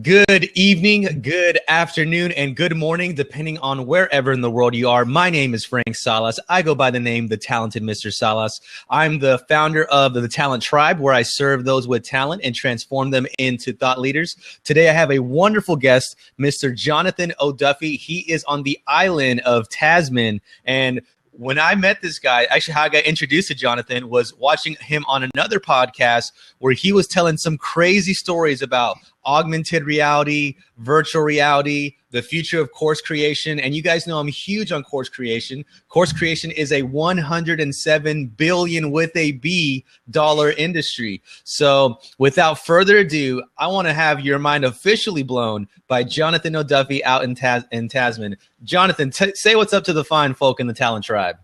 Good evening, good afternoon, and good morning, depending on wherever in the world you are. My name is Frank Salas. I go by the name The Talented Mr. Salas. I'm the founder of the Talent Tribe, where I serve those with talent and transform them into thought leaders. Today, I have a wonderful guest, Mr. Jonathan O'Duffy. He is on the island of Tasman, and when I met this guy, actually how I got introduced to Jonathan was watching him on another podcast where he was telling some crazy stories about augmented reality, virtual reality, the future of course creation. And you guys know I'm huge on course creation. Course creation is a $107 billion with a B dollar industry. So without further ado, I want to have your mind officially blown by Jonathan O'Duffy out in Tasman. Jonathan, say what's up to the fine folk in the Talent Tribe.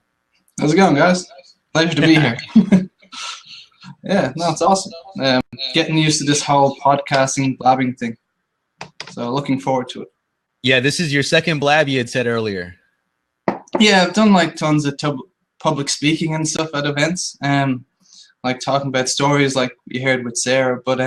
How's it going, guys? Pleasure to be here. Yeah, no, it's awesome. Getting used to this whole podcasting, blabbing thing. So looking forward to it. Yeah, this is your second blab you had said earlier. Yeah, I've done like tons of public speaking and stuff at events. Like talking about stories like you heard with Sarah. But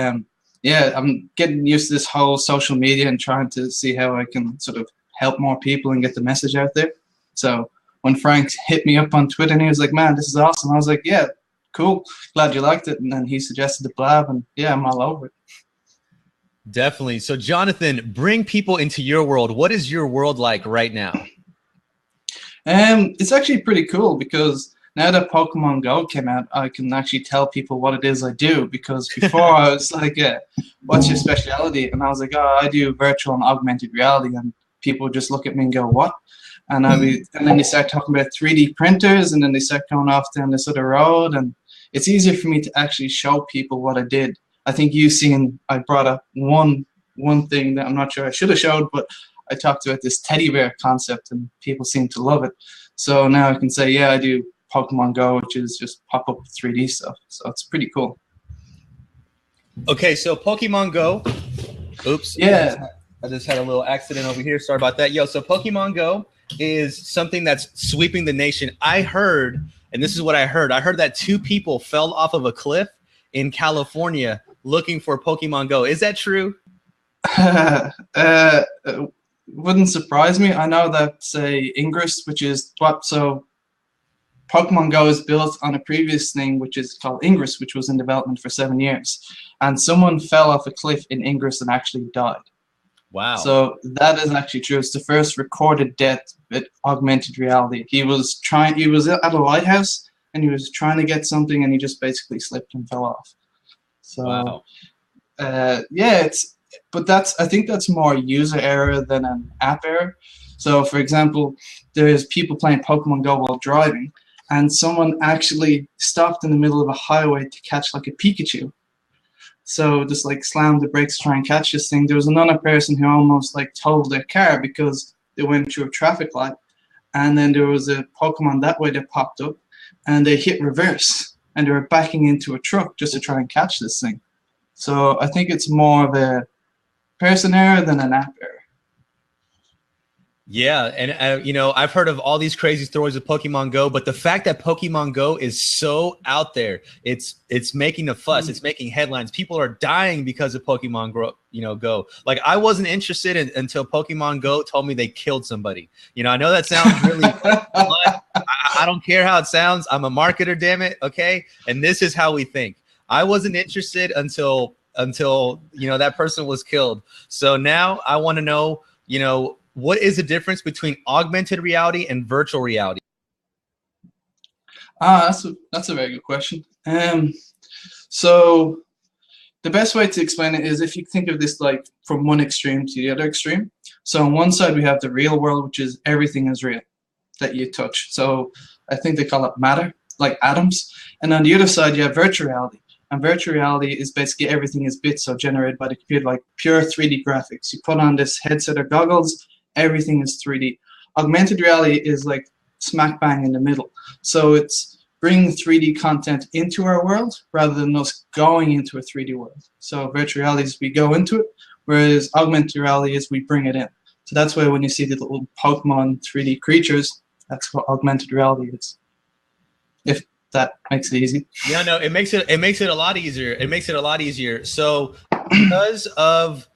yeah, I'm getting used to this whole social media and trying to see how I can sort of help more people and get the message out there. So when Frank hit me up on Twitter and he was like, man, this is awesome. I was like, yeah, cool. Glad you liked it. And then he suggested the blab and yeah, I'm all over it. Definitely. So Jonathan, bring people into your world. What is your world like right now? It's actually pretty cool because now that Pokemon Go came out, I can actually tell people what it is I do. Because before I was like, what's your specialty? And I was like, oh, I do virtual and augmented reality. And people would just look at me and go, what? And then they start talking about 3D printers, and then they start going off down this other road. And it's easier for me to actually show people what I did. I think you've seen, I brought up one thing that I'm not sure I should have showed, but I talked about this teddy bear concept and people seem to love it. So now I can say, yeah, I do Pokemon Go, which is just pop-up 3D stuff. So it's pretty cool. Okay, so Pokemon Go. Oops. Yeah. I just had a little accident over here. Sorry about that. So Pokemon Go is something that's sweeping the nation. I heard, and this is what I heard that 2 people fell off of a cliff in California looking for Pokemon Go. Is that true? Wouldn't surprise me. I know that, say, Ingress, which is what, so Pokemon Go is built on a previous thing, which is called Ingress, which was in development for 7 years. And someone fell off a cliff in Ingress and actually died. Wow. So that is actually true. It's the first recorded death with augmented reality. He was at a lighthouse and he was trying to get something and he just basically slipped and fell off. So wow. Yeah, I think that's more user error than an app error. So for example, there's people playing Pokemon Go while driving and someone actually stopped in the middle of a highway to catch like a Pikachu. So just like slammed the brakes to try and catch this thing. There was another person who almost like totaled their car because they went through a traffic light. And then there was a Pokemon that way that popped up and they hit reverse and they were backing into a truck just to try and catch this thing. So I think it's more of a person error than an app error. Yeah, and I've heard of all these crazy stories of Pokemon Go, but the fact that Pokemon Go is so out there, it's making a fuss, it's making headlines. People are dying because of Pokemon Go. Like I wasn't interested until Pokemon Go told me they killed somebody. I know that sounds really but I don't care how it sounds. I'm a marketer, damn it. Okay, and this is how we think. I wasn't interested until that person was killed. So now I want to know, what is the difference between augmented reality and virtual reality? That's a very good question. So the best way to explain it is if you think of this like from one extreme to the other extreme. So on one side we have the real world, which is everything is real that you touch. So I think they call it matter, like atoms. And on the other side you have virtual reality. And virtual reality is basically everything is bits, so generated by the computer, like pure 3D graphics. You put on this headset or goggles, everything is 3D. Augmented reality is like smack bang in the middle. So it's bringing 3D content into our world rather than us going into a 3D world. So virtual reality is we go into it, whereas augmented reality is we bring it in. So that's why when you see the little Pokemon 3D creatures, that's what augmented reality is. If that makes it easy. Yeah, no, it makes it a lot easier. It makes it a lot easier. So because of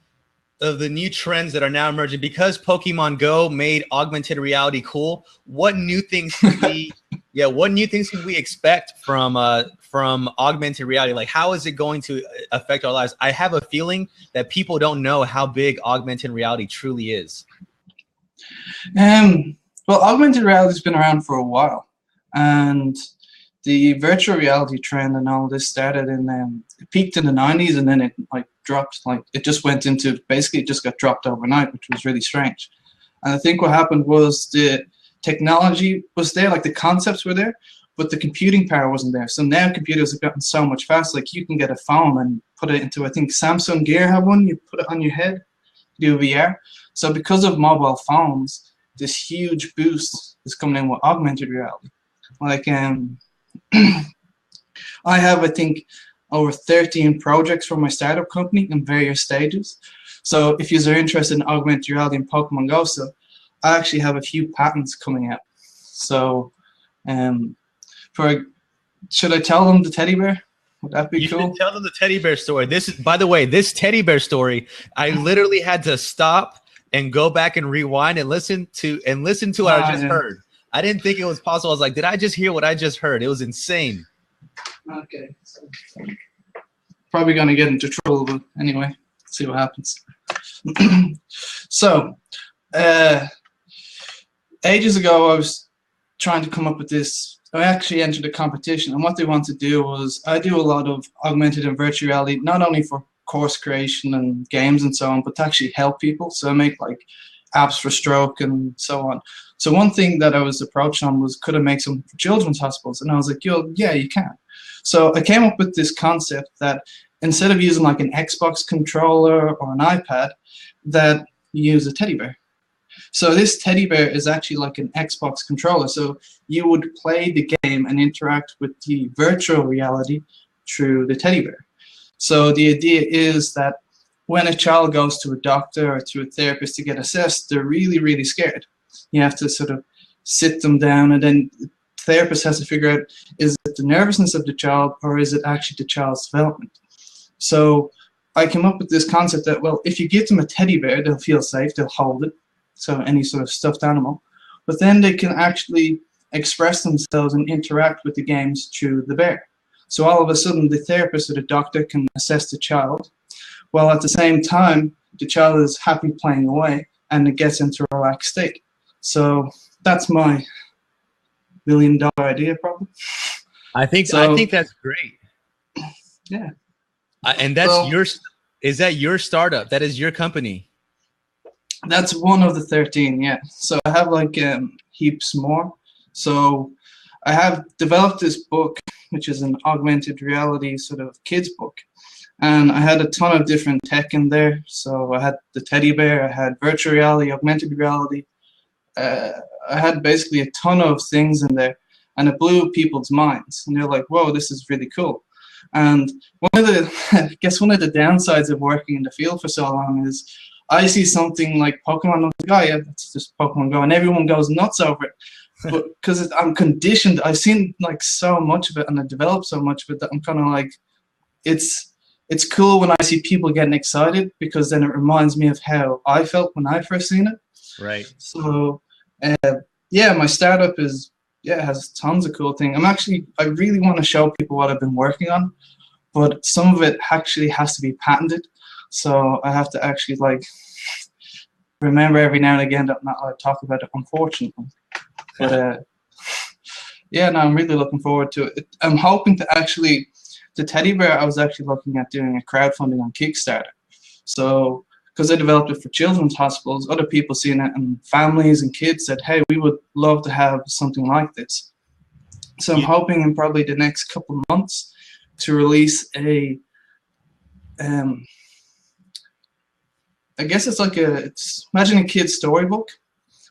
of the new trends that are now emerging, because Pokemon Go made augmented reality cool, what new things can we what new things can we expect from augmented reality? Like, how is it going to affect our lives? I have a feeling that people don't know how big augmented reality truly is. Well, augmented reality has been around for a while, and the virtual reality trend and all this started in it peaked in the 90s, and then it like dropped, like it just went into, basically it just got dropped overnight, which was really strange. And I think what happened was the technology was there, like the concepts were there, but the computing power wasn't there. So now computers have gotten so much faster. Like you can get a phone and put it into, I think Samsung Gear have one, you put it on your head, do VR. So because of mobile phones, this huge boost is coming in with augmented reality. Like I have, I think, over 13 projects for my startup company in various stages. So if you're interested in augmented reality and Pokemon Go, so I actually have a few patents coming out. So should I tell them the teddy bear? Would that be cool? You should tell them the teddy bear story. This is, by the way, this teddy bear story, I literally had to stop and go back and rewind and listen to what I just heard. I didn't think it was possible. I was like, did I just hear what I just heard? It was insane. Okay. So, probably going to get into trouble, but anyway, see what happens. So, ages ago, I was trying to come up with this. I actually entered a competition, and what they wanted to do was, I do a lot of augmented and virtual reality, not only for course creation and games and so on, but to actually help people. So I make like apps for stroke and so on. So one thing that I was approached on was, could I make some for children's hospitals? And I was like, yeah, you can. So I came up with this concept that instead of using like an Xbox controller or an iPad, that you use a teddy bear. So this teddy bear is actually like an Xbox controller. So you would play the game and interact with the virtual reality through the teddy bear. So the idea is that when a child goes to a doctor or to a therapist to get assessed, they're really, really scared. You have to sort of sit them down, and then the therapist has to figure out, is it the nervousness of the child or is it actually the child's development? So I came up with this concept that, well, if you give them a teddy bear, they'll feel safe, they'll hold it, so any sort of stuffed animal, but then they can actually express themselves and interact with the games through the bear. So all of a sudden, the therapist or the doctor can assess the child, while at the same time, the child is happy playing away and it gets into a relaxed state. So that's my $1 million idea, probably. I think that's great. Yeah. And that's is that your startup? That is your company? That's one of the 13, yeah. So I have like heaps more. So I have developed this book, which is an augmented reality sort of kids book. And I had a ton of different tech in there. So I had the teddy bear, I had virtual reality, augmented reality. I had basically a ton of things in there, and it blew people's minds. And they're like, whoa, this is really cool. And one of the downsides of working in the field for so long is I see something like Pokemon, I'm like, oh yeah, that's just Pokemon Go, and everyone goes nuts over it. But because I'm conditioned, I've seen like so much of it, and I developed so much of it that I'm kind of like, it's cool when I see people getting excited, because then it reminds me of how I felt when I first seen it. Right. So, yeah, my startup has tons of cool things. I really want to show people what I've been working on, but some of it actually has to be patented. So I have to actually like remember every now and again that I'm not allowed to talk about it, unfortunately. But yeah, no, I'm really looking forward to it. I'm hoping to actually, the teddy bear, I was actually looking at doing a crowdfunding on Kickstarter. So, because I developed it for children's hospitals, other people seeing it, and families and kids said, hey, we would love to have something like this. So I'm hoping in probably the next couple of months to release a, I guess it's like imagine a kid's storybook,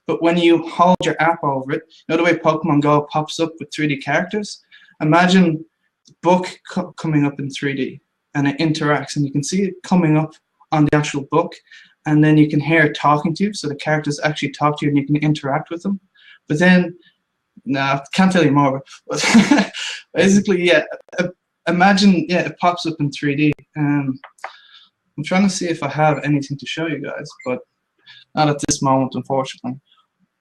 but when you hold your app over it, you know the way Pokemon Go pops up with 3D characters? Imagine the book coming up in 3D, and it interacts, and you can see it coming up on the actual book, and then you can hear it talking to you, so the characters actually talk to you and you can interact with them. But then, I can't tell you more, but basically, yeah, imagine, yeah, it pops up in 3D. I'm I'm trying to see if I have anything to show you guys, but not at this moment, unfortunately.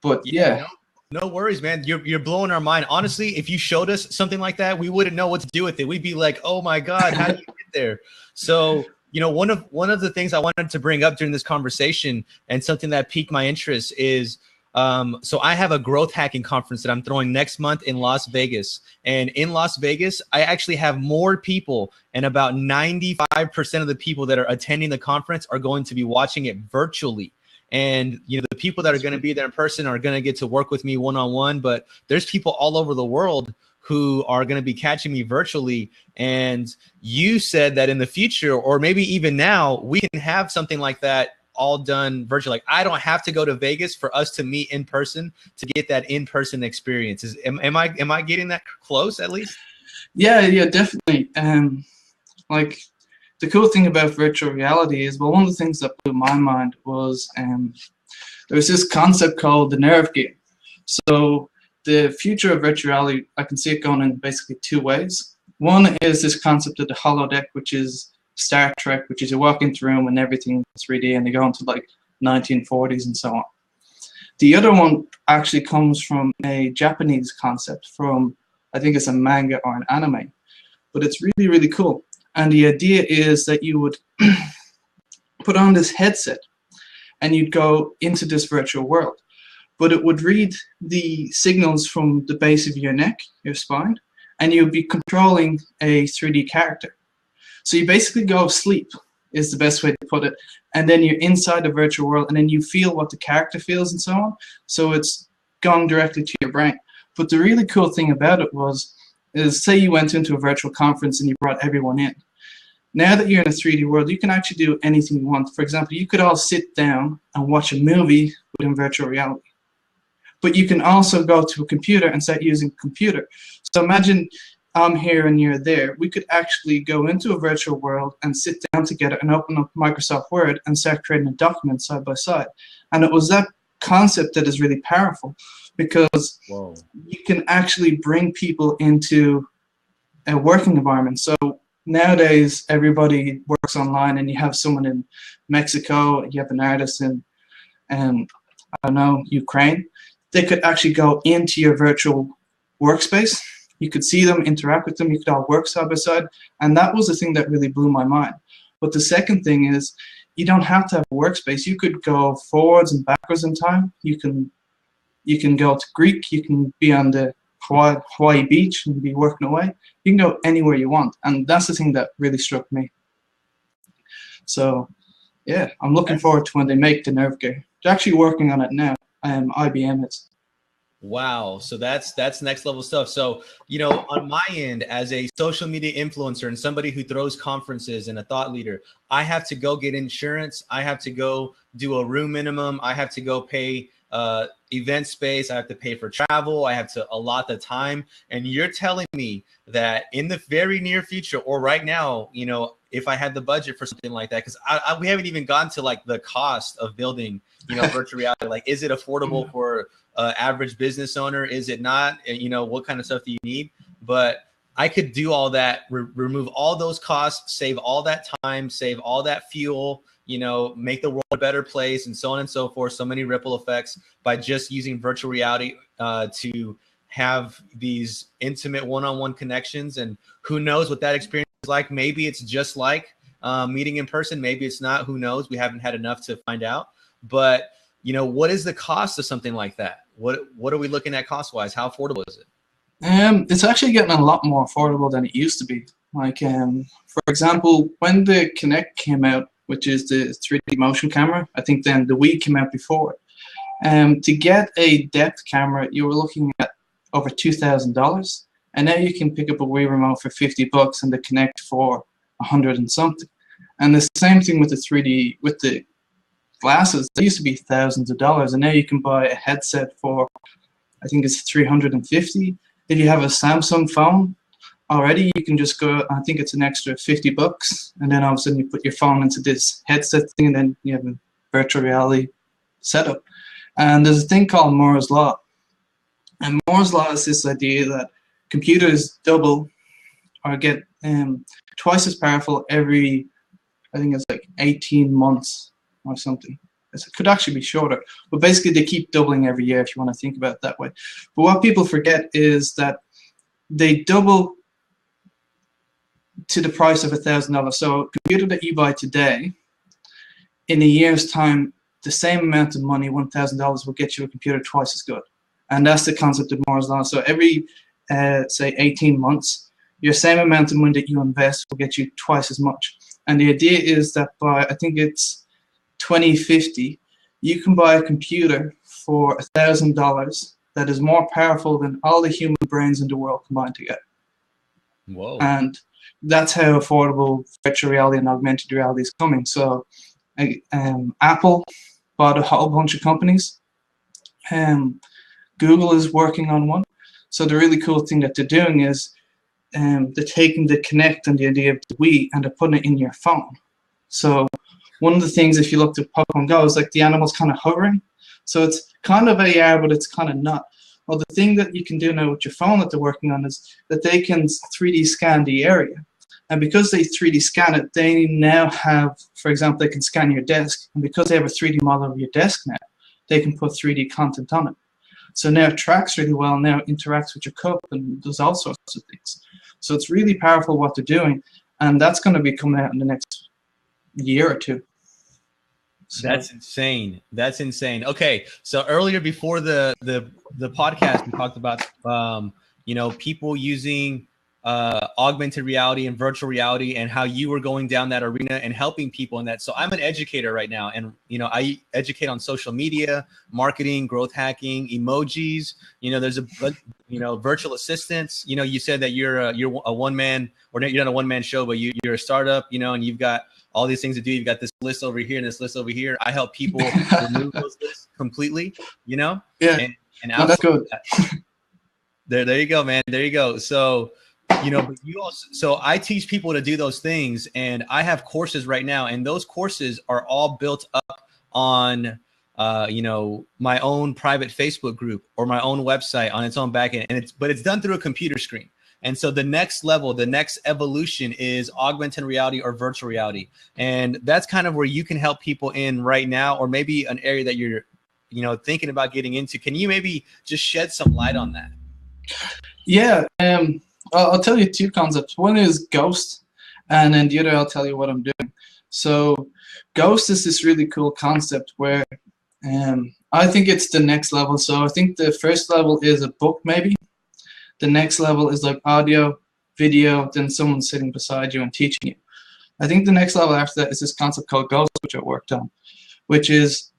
But yeah. No worries, man. You're blowing our mind. Honestly, if you showed us something like that, we wouldn't know what to do with it. We'd be like, "Oh my God, how did you get there?" So, one of the things I wanted to bring up during this conversation, and something that piqued my interest, is so I have a growth hacking conference that I'm throwing next month in Las Vegas. And in Las Vegas, I actually have more people, and about 95% of the people that are attending the conference are going to be watching it virtually. And the people that are going to be there in person are going to get to work with me one-on-one, but there's people all over the world who are going to be catching me virtually. And you said that in the future, or maybe even now, we can have something like that all done virtually. Like, I don't have to go to Vegas for us to meet in person to get that in-person experience. Am I getting that close at least? Yeah, definitely. Like, the cool thing about virtual reality is, well, one of the things that blew my mind was there was this concept called the nerve game. So the future of virtual reality, I can see it going in basically two ways. One is this concept of the holodeck, which is Star Trek, which is you walk into a room and everything is 3D, and they go into like 1940s and so on. The other one actually comes from a Japanese concept from, I think it's a manga or an anime, but it's really, really cool. And the idea is that you would put on this headset and you'd go into this virtual world, but it would read the signals from the base of your neck, your spine, and you'd be controlling a 3D character. So you basically go to sleep, is the best way to put it, and then you're inside the virtual world, and then you feel what the character feels and so on. So it's going directly to your brain. But the really cool thing about it is say you went into a virtual conference and you brought everyone in. Now that you're in a 3D world, you can actually do anything you want. For example, you could all sit down and watch a movie within virtual reality. But you can also go to a computer and start using a computer. So imagine I'm here and you're there. We could actually go into a virtual world and sit down together and open up Microsoft Word and start creating a document side by side. And it was that concept that is really powerful, because you can actually bring people into a working environment. So nowadays, everybody works online, and you have someone in Mexico, you have an artist in, I don't know, Ukraine. They could actually go into your virtual workspace. You could see them, interact with them, you could all work side by side. And that was the thing that really blew my mind. But the second thing is, you don't have to have a workspace. You could go forwards and backwards in time. You can go to Greek, you can be on the Hawaii beach and be working away. You can go anywhere you want. And that's the thing that really struck me. So yeah, I'm looking forward to when they make the nerve gear. They're actually working on it now. IBM is. Wow. So that's next level stuff. So, on my end, as a social media influencer and somebody who throws conferences and a thought leader, I have to go get insurance. I have to go do a room minimum. I have to go pay event space. I have to pay for travel. I have to allot the time. And you're telling me that in the very near future, or right now, if I had the budget for something like that, because we haven't even gone to like the cost of building, virtual reality. Like, is it affordable for average business owner? Is it not? What kind of stuff do you need? But I could do all that, remove all those costs, save all that time, save all that fuel, make the world a better place, and so on and so forth. So many ripple effects by just using virtual reality to have these intimate one-on-one connections. And who knows what that experience is like? Maybe it's just like meeting in person. Maybe it's not. Who knows? We haven't had enough to find out. But what is the cost of something like that? What are we looking at cost-wise? How affordable is it? It's actually getting a lot more affordable than it used to be. Like, for example, when the Kinect came out, which is the 3D motion camera, I think then the Wii came out before it. To get a depth camera, you were looking at over $2,000, and now you can pick up a Wii remote for $50 and the Kinect for 100 and something. And the same thing with the 3D, with the glasses. They used to be thousands of dollars, and now you can buy a headset for, I think it's 350. If you have a Samsung phone already, you can just go, I think it's an extra $50, and then all of a sudden you put your phone into this headset thing, and then you have a virtual reality setup. And there's a thing called Moore's Law. And Moore's Law is this idea that computers double or get twice as powerful every I think it's like 18 months or something. It could actually be shorter, but basically they keep doubling every year if you want to think about it that way. But what people forget is that they double to the price of $1,000. So a computer that you buy today, in a year's time, the same amount of money, $1,000, will get you a computer twice as good. And that's the concept of Moore's Law. So every, say, 18 months, your same amount of money that you invest will get you twice as much. And the idea is that by, I think it's 2050, you can buy a computer for $1,000 that is more powerful than all the human brains in the world combined together. Whoa. And that's how affordable virtual reality and augmented reality is coming. So Apple bought a whole bunch of companies. Google is working on one. So the really cool thing that they're doing is they're taking the Kinect and the idea of the Wii and they're putting it in your phone. So one of the things, if you looked at Pokemon Go, is like the animal's kind of hovering. So it's kind of AR, but it's kind of not. Well, the thing that you can do now with your phone that they're working on is that they can 3D scan the area. And because they 3D scan it, they now have, for example, they can scan your desk. And because they have a 3D model of your desk now, they can put 3D content on it. So now it tracks really well, now it interacts with your cup and does all sorts of things. So it's really powerful what they're doing. And that's going to be coming out in the next year or two. So. That's insane. That's insane. Okay, so earlier before the podcast, we talked about you know, people using augmented reality and virtual reality and how you were going down that arena and helping people in that. So I'm an educator right now, and you know, I educate on social media, marketing, growth hacking, emojis. You know, there's a virtual assistants. You know, you said that you're a one man, or you're not a one man show, but you're a startup. You know, and you've got all these things to do. You've got this list over here and this list over here. I help people remove those lists completely, you know? Yeah. And no, that's good. There you go, man. There you go. So, you know, but you also, so I teach people to do those things, and I have courses right now, and those courses are all built up on, you know, my own private Facebook group or my own website on its own backend. And but it's done through a computer screen. And so the next level, the next evolution is augmented reality or virtual reality. And that's kind of where you can help people in right now, or maybe an area that you're, you know, thinking about getting into. Can you maybe just shed some light on that? Yeah, I'll tell you two concepts. One is Ghost, and then the other I'll tell you what I'm doing. So Ghost is this really cool concept where I think it's the next level. So I think the first level is a book maybe. The next level is like audio, video, then someone sitting beside you and teaching you. I think the next level after that is this concept called Ghost, which I worked on, which is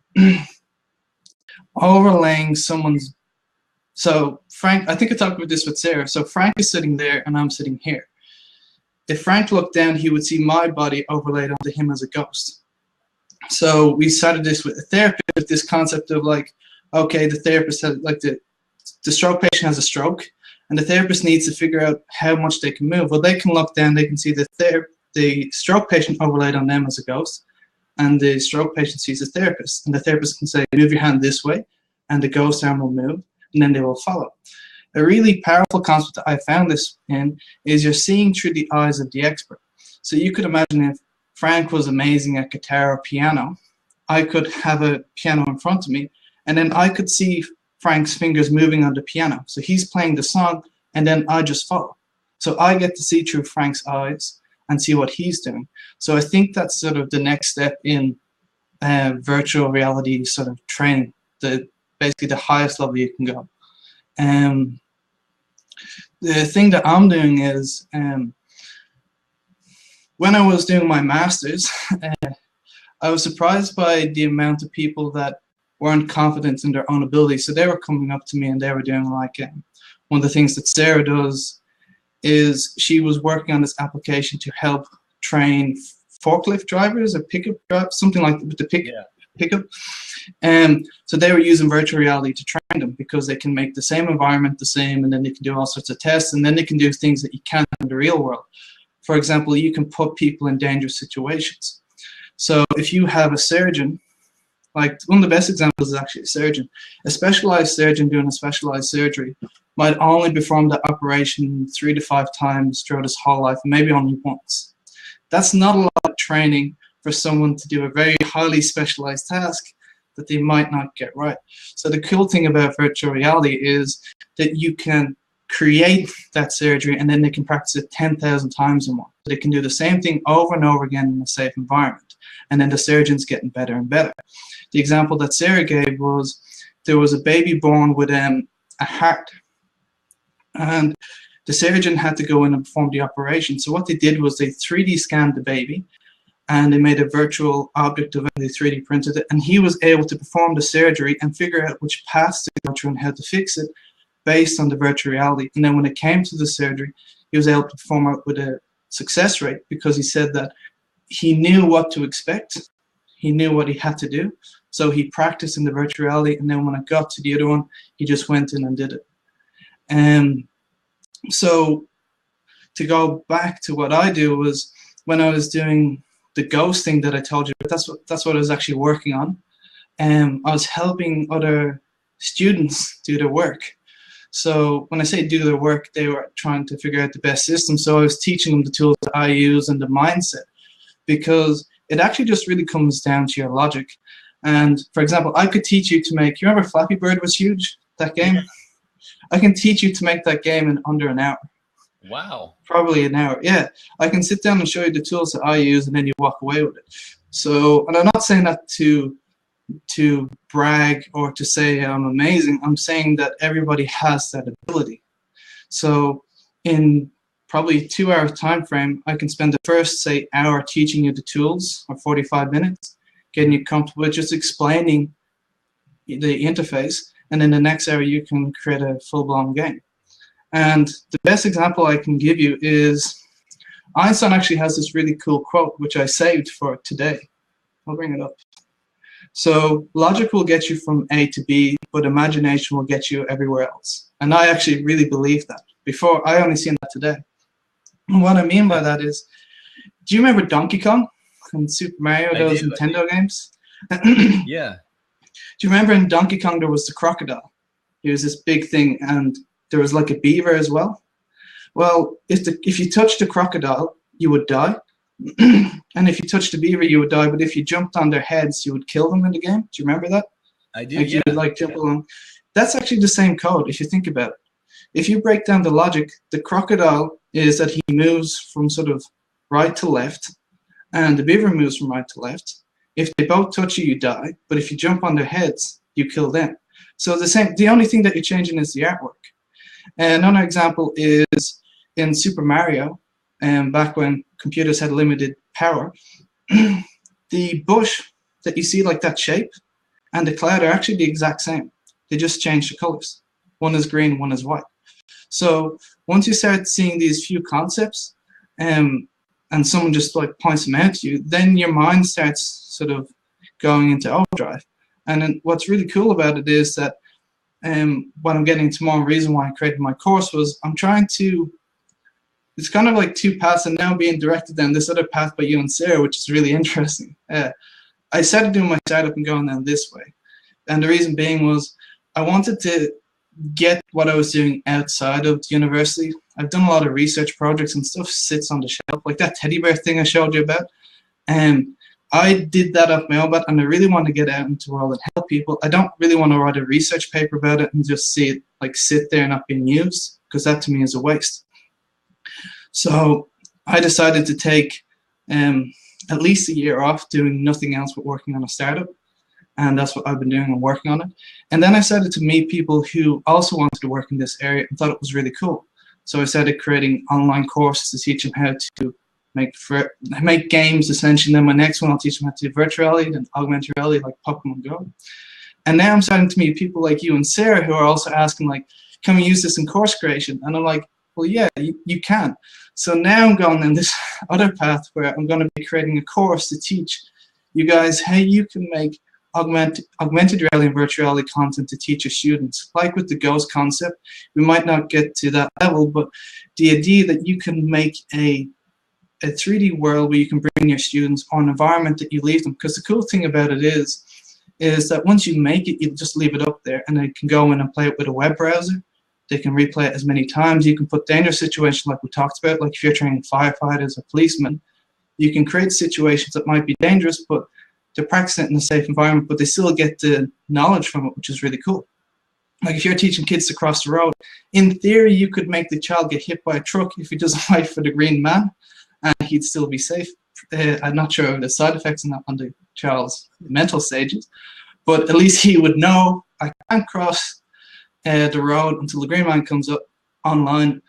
overlaying someone's. So Frank, I think I talked about this with Sarah. So Frank is sitting there and I'm sitting here. If Frank looked down, he would see my body overlaid onto him as a ghost. So we started this with a therapist, with this concept of like, okay, the therapist has like the stroke patient has a stroke, and the therapist needs to figure out how much they can move. Well, they can look down, they can see the stroke patient overlaid on them as a ghost, and the stroke patient sees the therapist. And the therapist can say, move your hand this way, and the ghost arm will move, and then they will follow. A really powerful concept that I found this in is you're seeing through the eyes of the expert. So you could imagine if Frank was amazing at guitar or piano, I could have a piano in front of me, and then I could see Frank's fingers moving on the piano. So he's playing the song, and then I just follow. So I get to see through Frank's eyes and see what he's doing. So I think that's sort of the next step in virtual reality sort of training, basically the highest level you can go. The thing that I'm doing is, when I was doing my master's, I was surprised by the amount of people that weren't confident in their own ability. So they were coming up to me and they were doing like, one of the things that Sarah does is she was working on this application to help train forklift drivers or pickup drivers, something like with the pickup. So they were using virtual reality to train them because they can make the same environment the same, and then they can do all sorts of tests, and then they can do things that you can't in the real world. For example, you can put people in dangerous situations. So if you have a surgeon, like one of the best examples is actually a surgeon. A specialized surgeon doing a specialized surgery might only perform that operation 3 to 5 times throughout his whole life, maybe only once. That's not a lot of training for someone to do a very highly specialized task that they might not get right. So the cool thing about virtual reality is that you can create that surgery and then they can practice it 10,000 times or more. They can do the same thing over and over again in a safe environment. And then the surgeon's getting better and better. The example that Sarah gave was there was a baby born with a heart. And the surgeon had to go in and perform the operation. So what they did was they 3D scanned the baby and they made a virtual object of it. They 3D printed it. And he was able to perform the surgery and figure out which paths to go through and how to fix it based on the virtual reality. And then when it came to the surgery, he was able to perform it with a success rate because he said that he knew what to expect. He knew what he had to do. So he practiced in the virtual reality. And then when it got to the other one, he just went in and did it. So to go back to what I do was when I was doing the ghost thing that I told you, that's what I was actually working on. I was helping other students do their work. So when I say do their work, they were trying to figure out the best system. So I was teaching them the tools that I use and the mindset, because it actually just really comes down to your logic. And for example, I could teach you to make, you remember Flappy Bird was huge, that game? I can teach you to make that game in under an hour. Wow. Probably an hour. Yeah. I can sit down and show you the tools that I use and then you walk away with it. So, and I'm not saying that to brag or to say I'm amazing. I'm saying that everybody has that ability. So in probably 2 hour time frame, I can spend the first, say, hour teaching you the tools, or 45 minutes, getting you comfortable with just explaining the interface. And then the next hour you can create a full-blown game. And the best example I can give you is Einstein actually has this really cool quote, which I saved for today. I'll bring it up. So logic will get you from A to B, but imagination will get you everywhere else. And I actually really believe that. Before, I only seen that today. And what I mean by that is, do you remember Donkey Kong and Super Mario, those Nintendo games? Yeah. Do you remember in Donkey Kong there was the crocodile? It was this big thing, and there was like a beaver as well. Well, if you touched the crocodile, you would die. And if you touched the beaver, you would die. But if you jumped on their heads, you would kill them in the game. Do you remember that? I do, like yeah. You would jump along. That's actually the same code if you think about it. If you break down the logic, the crocodile is that he moves from sort of right to left, and the beaver moves from right to left. If they both touch you, you die. But if you jump on their heads, you kill them. So the only thing that you're changing is the artwork. And another example is in Super Mario, back when computers had limited power, the bush that you see like that shape and the cloud are actually the exact same. They just change the colors. One is green, one is white. So once you start seeing these few concepts, and someone just like points them out to you, then your mind starts sort of going into overdrive. And then what's really cool about it is that what I'm getting to more reason why I created my course was I'm trying to, it's kind of like two paths and now being directed down this other path by you and Sarah, which is really interesting. I started doing my startup and going down this way. And the reason being was I wanted to get what I was doing outside of the university. I've done a lot of research projects and stuff sits on the shelf, like that teddy bear thing I showed you about. I did that off my own bat, and I really want to get out into the world and help people. I don't really want to write a research paper about it and just see it like sit there not being used, because that to me is a waste. So I decided to take at least a year off doing nothing else but working on a startup. And that's what I've been doing and working on it. And then I started to meet people who also wanted to work in this area and thought it was really cool. So I started creating online courses to teach them how to make games, essentially. And then my next one, I'll teach them how to do virtual reality and augmented reality, like Pokemon Go. And now I'm starting to meet people like you and Sarah who are also asking, like, can we use this in course creation? And I'm like, well, yeah, you can. So now I'm going in this other path where I'm going to be creating a course to teach you guys how you can make augmented reality and virtual reality content to teach your students. Like with the ghost concept, we might not get to that level, but the idea that you can make a 3D world where you can bring your students or an environment that you leave them. Because the cool thing about it is that once you make it, you just leave it up there and they can go in and play it with a web browser. They can replay it as many times. You can put dangerous situations like we talked about, like if you're training firefighters or policemen, you can create situations that might be dangerous, but to practice it in a safe environment, but they still get the knowledge from it, which is really cool. Like if you're teaching kids to cross the road, in theory, you could make the child get hit by a truck if he doesn't wait for the green man, and he'd still be safe. I'm not sure of the side effects on the child's mental stages, but at least he would know I can't cross the road until the green man comes up online.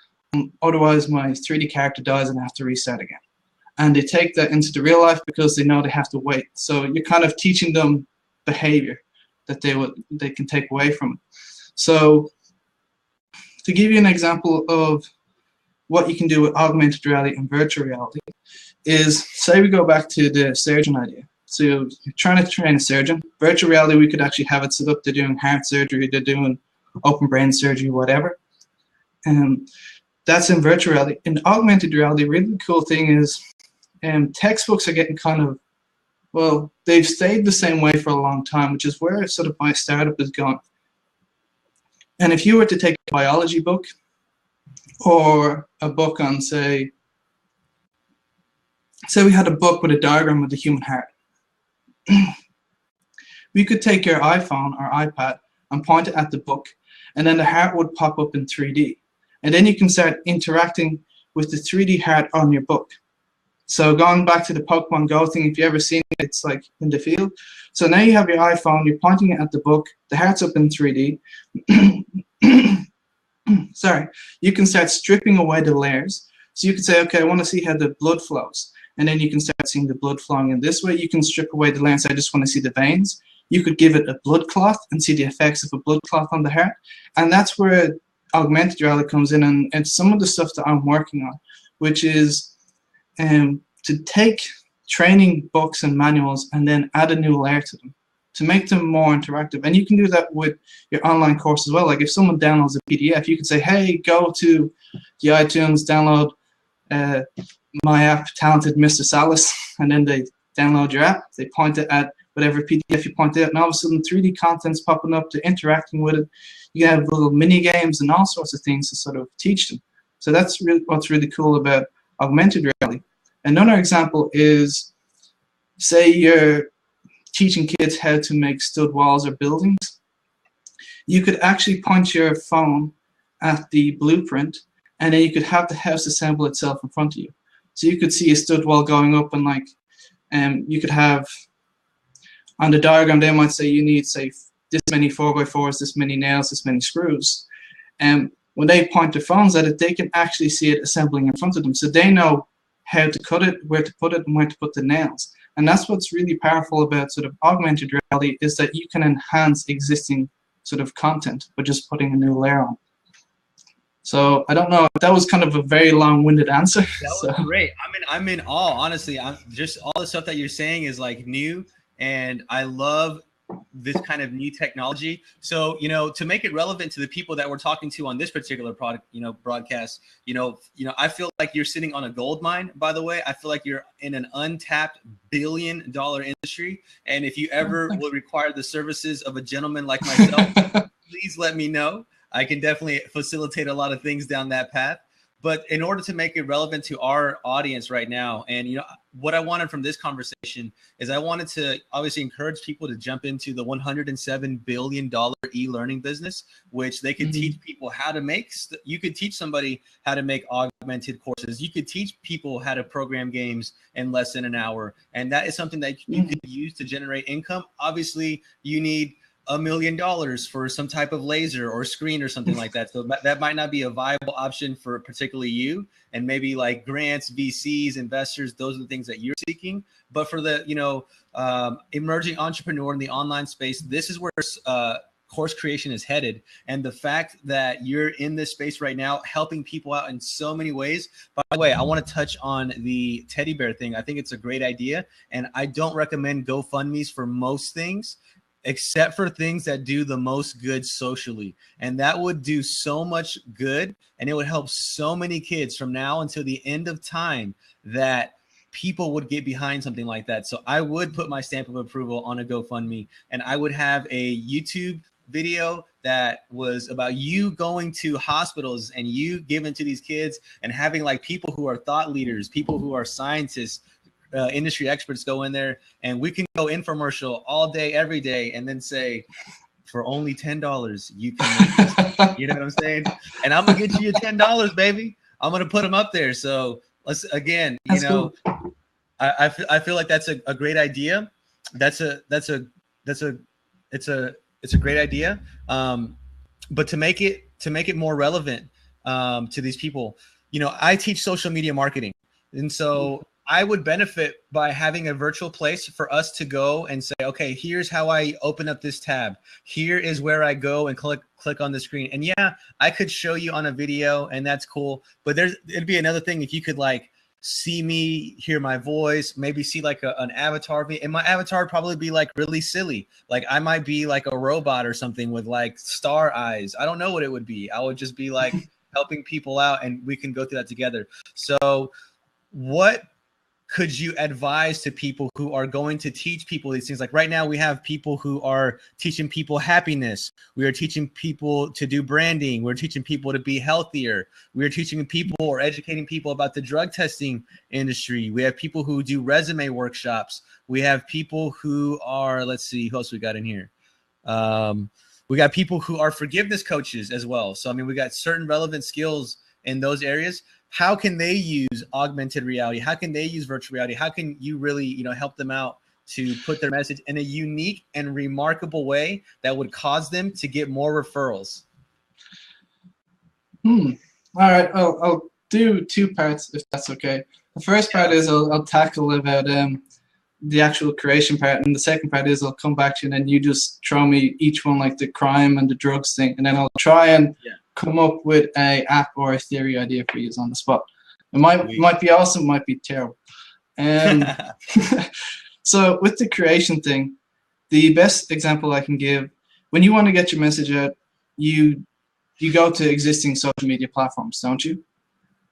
Otherwise, my 3D character dies and I have to restart again. And they take that into the real life because they know they have to wait. So you're kind of teaching them behavior that they can take away from it. So to give you an example of what you can do with augmented reality and virtual reality is, say we go back to the surgeon idea. So you're trying to train a surgeon. Virtual reality, we could actually have it set up. They're doing heart surgery, they're doing open brain surgery, whatever. And that's in virtual reality. In augmented reality, really cool thing is textbooks are getting kind of, well, they've stayed the same way for a long time, which is where sort of my startup is going. And if you were to take a biology book or a book on, say we had a book with a diagram of the human heart. We could take your iPhone or iPad and point it at the book, and then the heart would pop up in 3D. And then you can start interacting with the 3D heart on your book. So going back to the Pokemon Go thing, if you've ever seen it, it's like in the field. So now you have your iPhone, you're pointing it at the book, the heart's up in 3D. Sorry, you can start stripping away the layers. So you can say, okay, I want to see how the blood flows. And then you can start seeing the blood flowing in this way. You can strip away the layers. I just want to see the veins. You could give it a blood clot and see the effects of a blood clot on the heart. And that's where augmented reality comes in, and some of the stuff that I'm working on, which is to take training books and manuals and then add a new layer to them to make them more interactive. And you can do that with your online course as well. Like if someone downloads a PDF, you can say, hey, go to the iTunes, download my app, Talented Mr. Salas, and then they download your app, they point it at whatever PDF you point it at, and all of a sudden 3D content's popping up, they're interacting with it. You have little mini games and all sorts of things to sort of teach them. So that's really what's really cool about augmented reality. Another example is, say you're teaching kids how to make stud walls or buildings. You could actually point your phone at the blueprint, and then you could have the house assemble itself in front of you. So you could see a stud wall going up, and like, you could have on the diagram, they might say you need, say, this many 4x4s, this many nails, this many screws. And when they point their phones at it, they can actually see it assembling in front of them. So they know how to cut it, where to put it, and where to put the nails. And that's what's really powerful about sort of augmented reality, is that you can enhance existing sort of content by just putting a new layer on. So I don't know, that was kind of a very long-winded answer. That was great. I'm in awe, honestly. I'm just, all the stuff that you're saying is like new, and I love this kind of new technology. So, to make it relevant to the people that we're talking to on this particular product, broadcast, I feel like you're sitting on a gold mine, by the way. I feel like you're in an untapped billion-dollar industry. And if you ever will require the services of a gentleman like myself, please let me know. I can definitely facilitate a lot of things down that path. But in order to make it relevant to our audience right now, and what I wanted from this conversation is I wanted to obviously encourage people to jump into the $107 billion e-learning business, which they could teach people how to make. You could teach somebody how to make augmented courses. You could teach people how to program games in less than an hour. And that is something that you could use to generate income. Obviously, you need $1 million for some type of laser or screen or something like that. So that might not be a viable option for particularly you, and maybe like grants, VCs, investors, those are the things that you're seeking. But for the, emerging entrepreneur in the online space, this is where course creation is headed. And the fact that you're in this space right now, helping people out in so many ways. By the way, I want to touch on the teddy bear thing. I think it's a great idea. And I don't recommend GoFundMe's for most things, except for things that do the most good socially. And that would do so much good, and it would help so many kids from now until the end of time, that people would get behind something like that. So I would put my stamp of approval on a GoFundMe, and I would have a YouTube video that was about you going to hospitals and you giving to these kids and having like people who are thought leaders, people who are scientists, industry experts go in there, and we can go infomercial all day, every day, and then say, for only $10, you can make this. You know what I'm saying? And I'm gonna get you your $10, baby. I'm gonna put them up there. So let's again, you know, cool. I feel like that's a great idea. It's a great idea. But to make it more relevant to these people, you know, I teach social media marketing, and so I would benefit by having a virtual place for us to go and say, okay, here's how I open up this tab. Here is where I go and click on the screen. And yeah, I could show you on a video, and that's cool. But it'd be another thing if you could like see me, hear my voice, maybe see like an avatar. And my avatar would probably be like really silly. Like I might be like a robot or something with like star eyes. I don't know what it would be. I would just be like helping people out, and we can go through that together. So what could you advise to people who are going to teach people these things? Like right now we have people who are teaching people happiness. We are teaching people to do branding. We're teaching people to be healthier. We are teaching people or educating people about the drug testing industry. We have people who do resume workshops. We have people who are, let's see, who else we got in here? We got people who are forgiveness coaches as well. So, I mean, we got certain relevant skills in those areas. How can they use augmented reality? How can they use virtual reality? How can you really, you know, help them out to put their message in a unique and remarkable way that would cause them to get more referrals? All right, I'll do two parts if that's okay. The first part is I'll tackle about the actual creation part, and the second part is I'll come back to you, and then you just throw me each one, like the crime and the drugs thing, and then I'll try and come up with a app or a theory idea for you on the spot. It might be awesome, might be terrible. So with the creation thing, the best example I can give, when you want to get your message out, you go to existing social media platforms, don't you?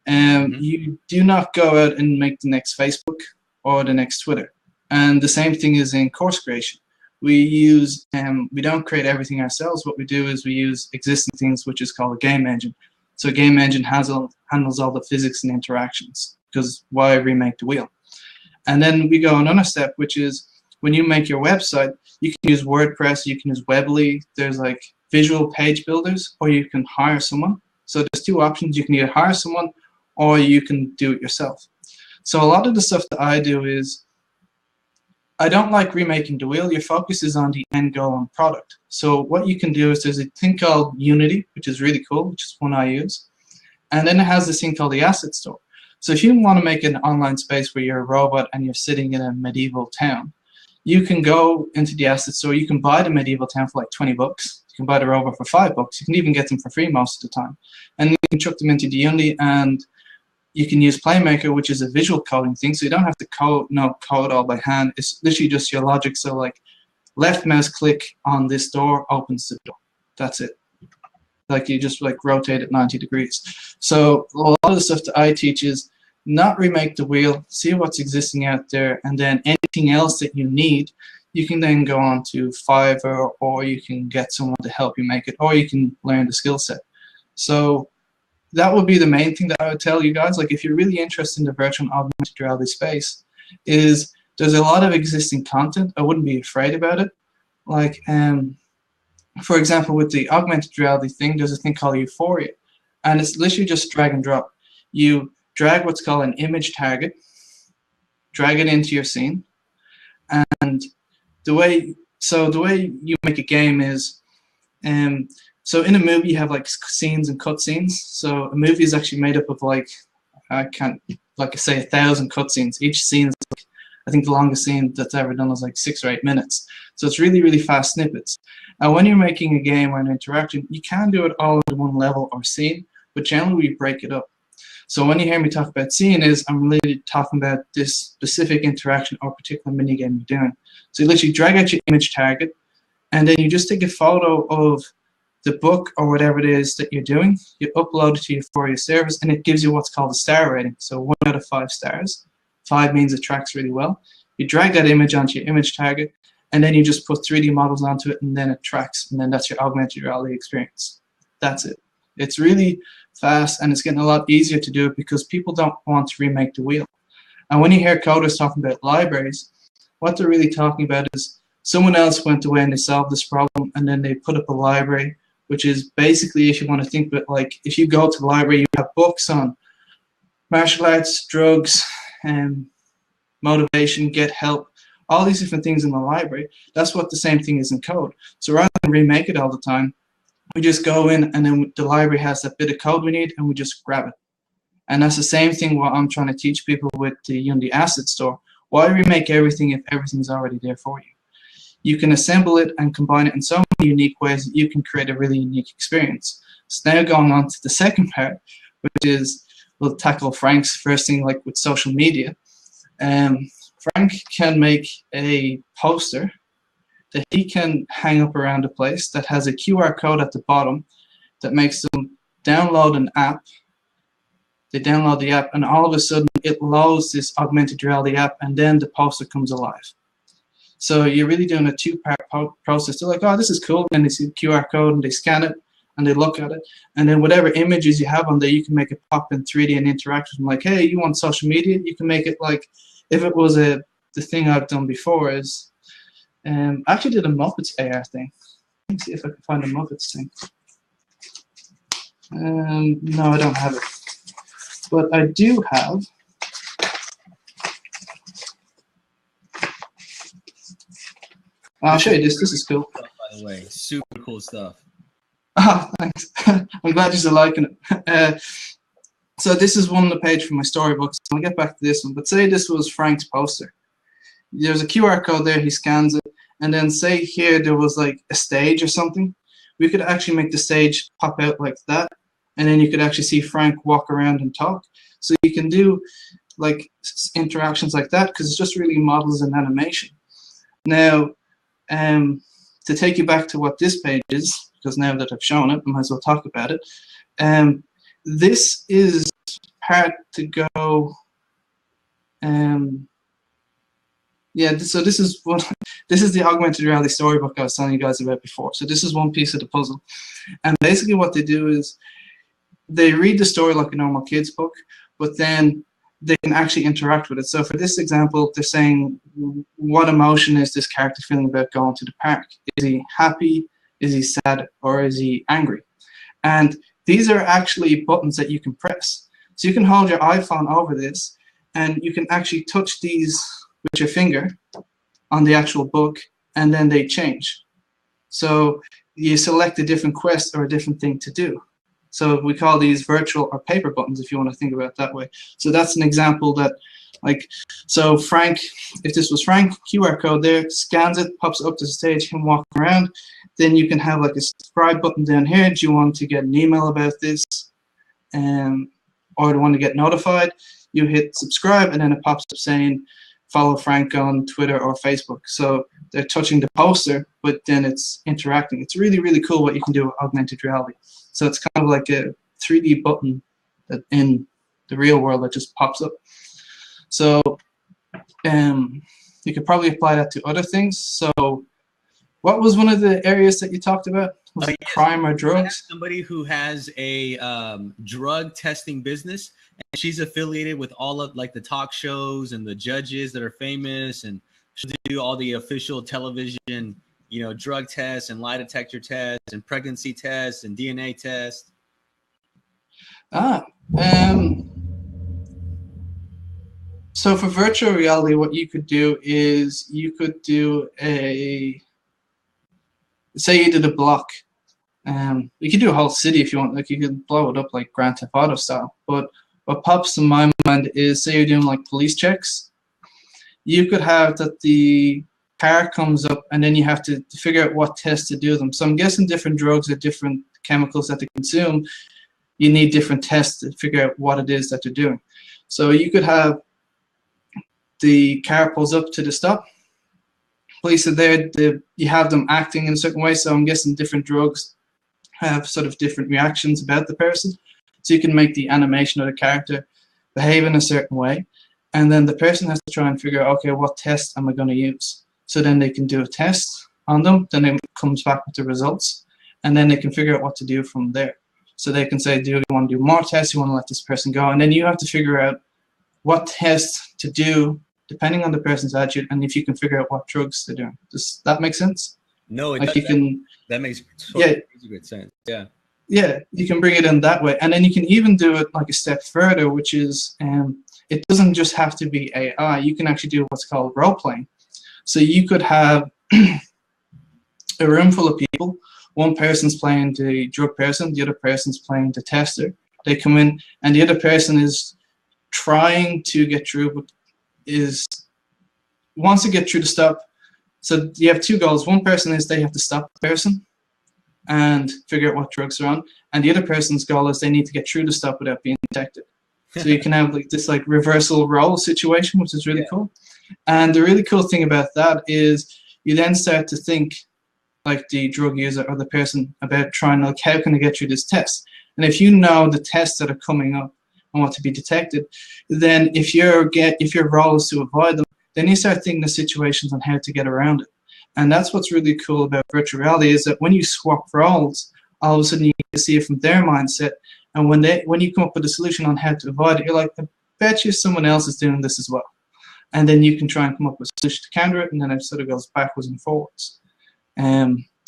You do not go out and make the next Facebook or the next Twitter. And the same thing is in course creation. We use, we don't create everything ourselves. What we do is we use existing things, which is called a game engine. So a game engine handles all the physics and interactions, because why remake the wheel? And then we go another step, which is when you make your website, you can use WordPress, you can use Weebly. There's like visual page builders, or you can hire someone. So there's two options. You can either hire someone or you can do it yourself. So a lot of the stuff that I do is, I don't like remaking the wheel. Your focus is on the end goal and product. So what you can do is there's a thing called Unity, which is really cool, which is one I use. And then it has this thing called the Asset Store. So if you want to make an online space where you're a robot and you're sitting in a medieval town, you can go into the Asset Store. You can buy the medieval town for like 20 bucks. You can buy the robot for $5. You can even get them for free most of the time. And you can chuck them into the Unity, and you can use Playmaker, which is a visual coding thing, so you don't have to code all by hand. It's literally just your logic. So like left mouse click on this door opens the door. That's it. Like you just like rotate it 90 degrees. So a lot of the stuff that I teach is not remake the wheel, see what's existing out there, and then anything else that you need, you can then go on to Fiverr, or you can get someone to help you make it, or you can learn the skill set. So that would be the main thing that I would tell you guys. Like if you're really interested in the virtual and augmented reality space, is there's a lot of existing content. I wouldn't be afraid about it. Like, for example, with the augmented reality thing, there's a thing called Euphoria, and it's literally just drag and drop. You drag what's called an image target, drag it into your scene, and the way you make a game is, so in a movie you have like scenes and cutscenes. So a movie is actually made up of like, I say 1,000 cutscenes. Each scene is like, I think the longest scene that's ever done is like 6 or 8 minutes. So it's really, really fast snippets. And when you're making a game or an interaction, you can do it all in one level or scene, but generally we break it up. So when you hear me talk about scene, I'm really talking about this specific interaction or particular mini game you're doing. So you literally drag out your image target, and then you just take a photo of the book or whatever it is that you're doing. You upload it to your Euphoria service, and it gives you what's called a star rating. So 1 out of 5 stars. 5 means it tracks really well. You drag that image onto your image target, and then you just put 3D models onto it, and then it tracks, and then that's your augmented reality experience. That's it. It's really fast, and it's getting a lot easier to do it because people don't want to remake the wheel. And when you hear coders talking about libraries, what they're really talking about is someone else went away and they solved this problem, and then they put up a library, which is basically, if you want to think of it, like if you go to the library, you have books on martial arts, drugs, motivation, get help, all these different things in the library. That's what the same thing is in code. So rather than remake it all the time, we just go in and then the library has that bit of code we need and we just grab it. And that's the same thing what I'm trying to teach people with the Unity Asset Store. Why remake everything if everything's already there for you? You can assemble it and combine it in so many unique ways that you can create a really unique experience. So now going on to the second part, which is we'll tackle Frank's first thing, like with social media. Frank can make a poster that he can hang up around a place that has a QR code at the bottom that makes them download an app. They download the app, and all of a sudden it loads this augmented reality app, and then the poster comes alive. So you're really doing a two-part process. They're like, oh, this is cool. And they see the QR code and they scan it and they look at it. And then whatever images you have on there, you can make it pop in 3D and interact with them. Like, hey, you want social media? You can make it like, if it was the thing I've done before is, I actually did a Muppets AR thing. Let me see if I can find a Muppets thing. No, I don't have it. But I do have, I'll show you this. This is cool. By the way, super cool stuff. Ah, thanks. I'm glad you're liking it. So this is one of the page from my storybooks. I'll get back to this one. But say this was Frank's poster. There's a QR code there. He scans it. And then say here there was like a stage or something. We could actually make the stage pop out like that. And then you could actually see Frank walk around and talk. So you can do like interactions like that because it's just really models and animation. Now, to take you back to what this page is, because now that I've shown it, I might as well talk about it. This is part to go. Yeah, so this is the augmented reality storybook I was telling you guys about before. So this is one piece of the puzzle, and basically what they do is they read the story like a normal kid's book, but then they can actually interact with it. So for this example, they're saying, what emotion is this character feeling about going to the park? Is he happy? Is he sad? Or is he angry? And these are actually buttons that you can press. So you can hold your iPhone over this, and you can actually touch these with your finger on the actual book, and then they change. So you select a different quest or a different thing to do. So we call these virtual or paper buttons, if you want to think about it that way. So that's an example that, like, so Frank, if this was Frank, QR code there, scans it, pops up to the stage, him walking around. Then you can have like a subscribe button down here. Do you want to get an email about this? Or do you want to get notified? You hit subscribe, and then it pops up saying, follow Frank on Twitter or Facebook. So they're touching the poster, but then it's interacting. It's really, really cool what you can do with augmented reality. So it's kind of like a 3D button that in the real world that just pops up. So you could probably apply that to other things. So what was one of the areas that you talked about? Was it crime or drugs? Somebody who has a drug testing business, and she's affiliated with all of like the talk shows and the judges that are famous, and she'll do all the official television, you know, drug tests and lie detector tests and pregnancy tests and DNA tests. So for virtual reality, what you could do is you could do say you did a block. You could do a whole city if you want. Like you could blow it up like Grand Theft Auto style. But what pops in my mind is, say you're doing like police checks. You could have that the car comes up, and then you have to figure out what tests to do them. So I'm guessing different drugs or different chemicals that they consume, you need different tests to figure out what it is that they're doing. So you could have the car pulls up to the stop. Police are there. You have them acting in a certain way. So I'm guessing different drugs have sort of different reactions about the person. So you can make the animation of the character behave in a certain way. And then the person has to try and figure out, okay, what test am I going to use? So then they can do a test on them. Then it comes back with the results. And then they can figure out what to do from there. So they can say, do you want to do more tests? You want to let this person go? And then you have to figure out what test to do depending on the person's attitude, and if you can figure out what drugs they're doing. Does that make sense? No, it Like does, you can, that makes yeah, good sense. Yeah. yeah, you can bring it in that way, and then you can even do it like a step further, which is it doesn't just have to be AI. You can actually do what's called role playing. So you could have a room full of people. One person's playing the drug person, the other person's playing the tester. They come in, and the other person is trying to get through, but wants to get through the stop. So you have two goals. One person is they have to stop the person and figure out what drugs are on, and the other person's goal is they need to get through the stop without being detected. So you can have like this like reversal role situation, which is really cool. And the really cool thing about that is you then start to think like the drug user or the person about trying like how can I get through this test. And if you know the tests that are coming up and what to be detected, then if your role is to avoid them, then you start thinking of situations on how to get around it. And that's what's really cool about virtual reality, is that when you swap roles, all of a sudden you can see it from their mindset. And when you come up with a solution on how to avoid it, you're like, I bet you someone else is doing this as well. And then you can try and come up with a solution to counter it, and then it sort of goes backwards and forwards.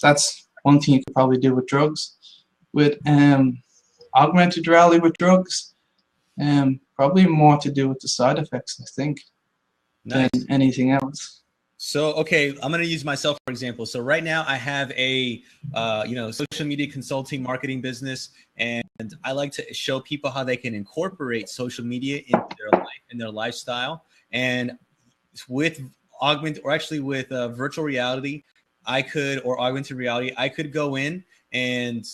That's one thing you could probably do with drugs. With augmented reality with drugs, probably more to do with the side effects, I think, than anything else. So, okay, I'm going to use myself for example. So right now I have a, social media consulting marketing business, and I like to show people how they can incorporate social media into their life, in their lifestyle. And with virtual reality, or augmented reality, I could go in and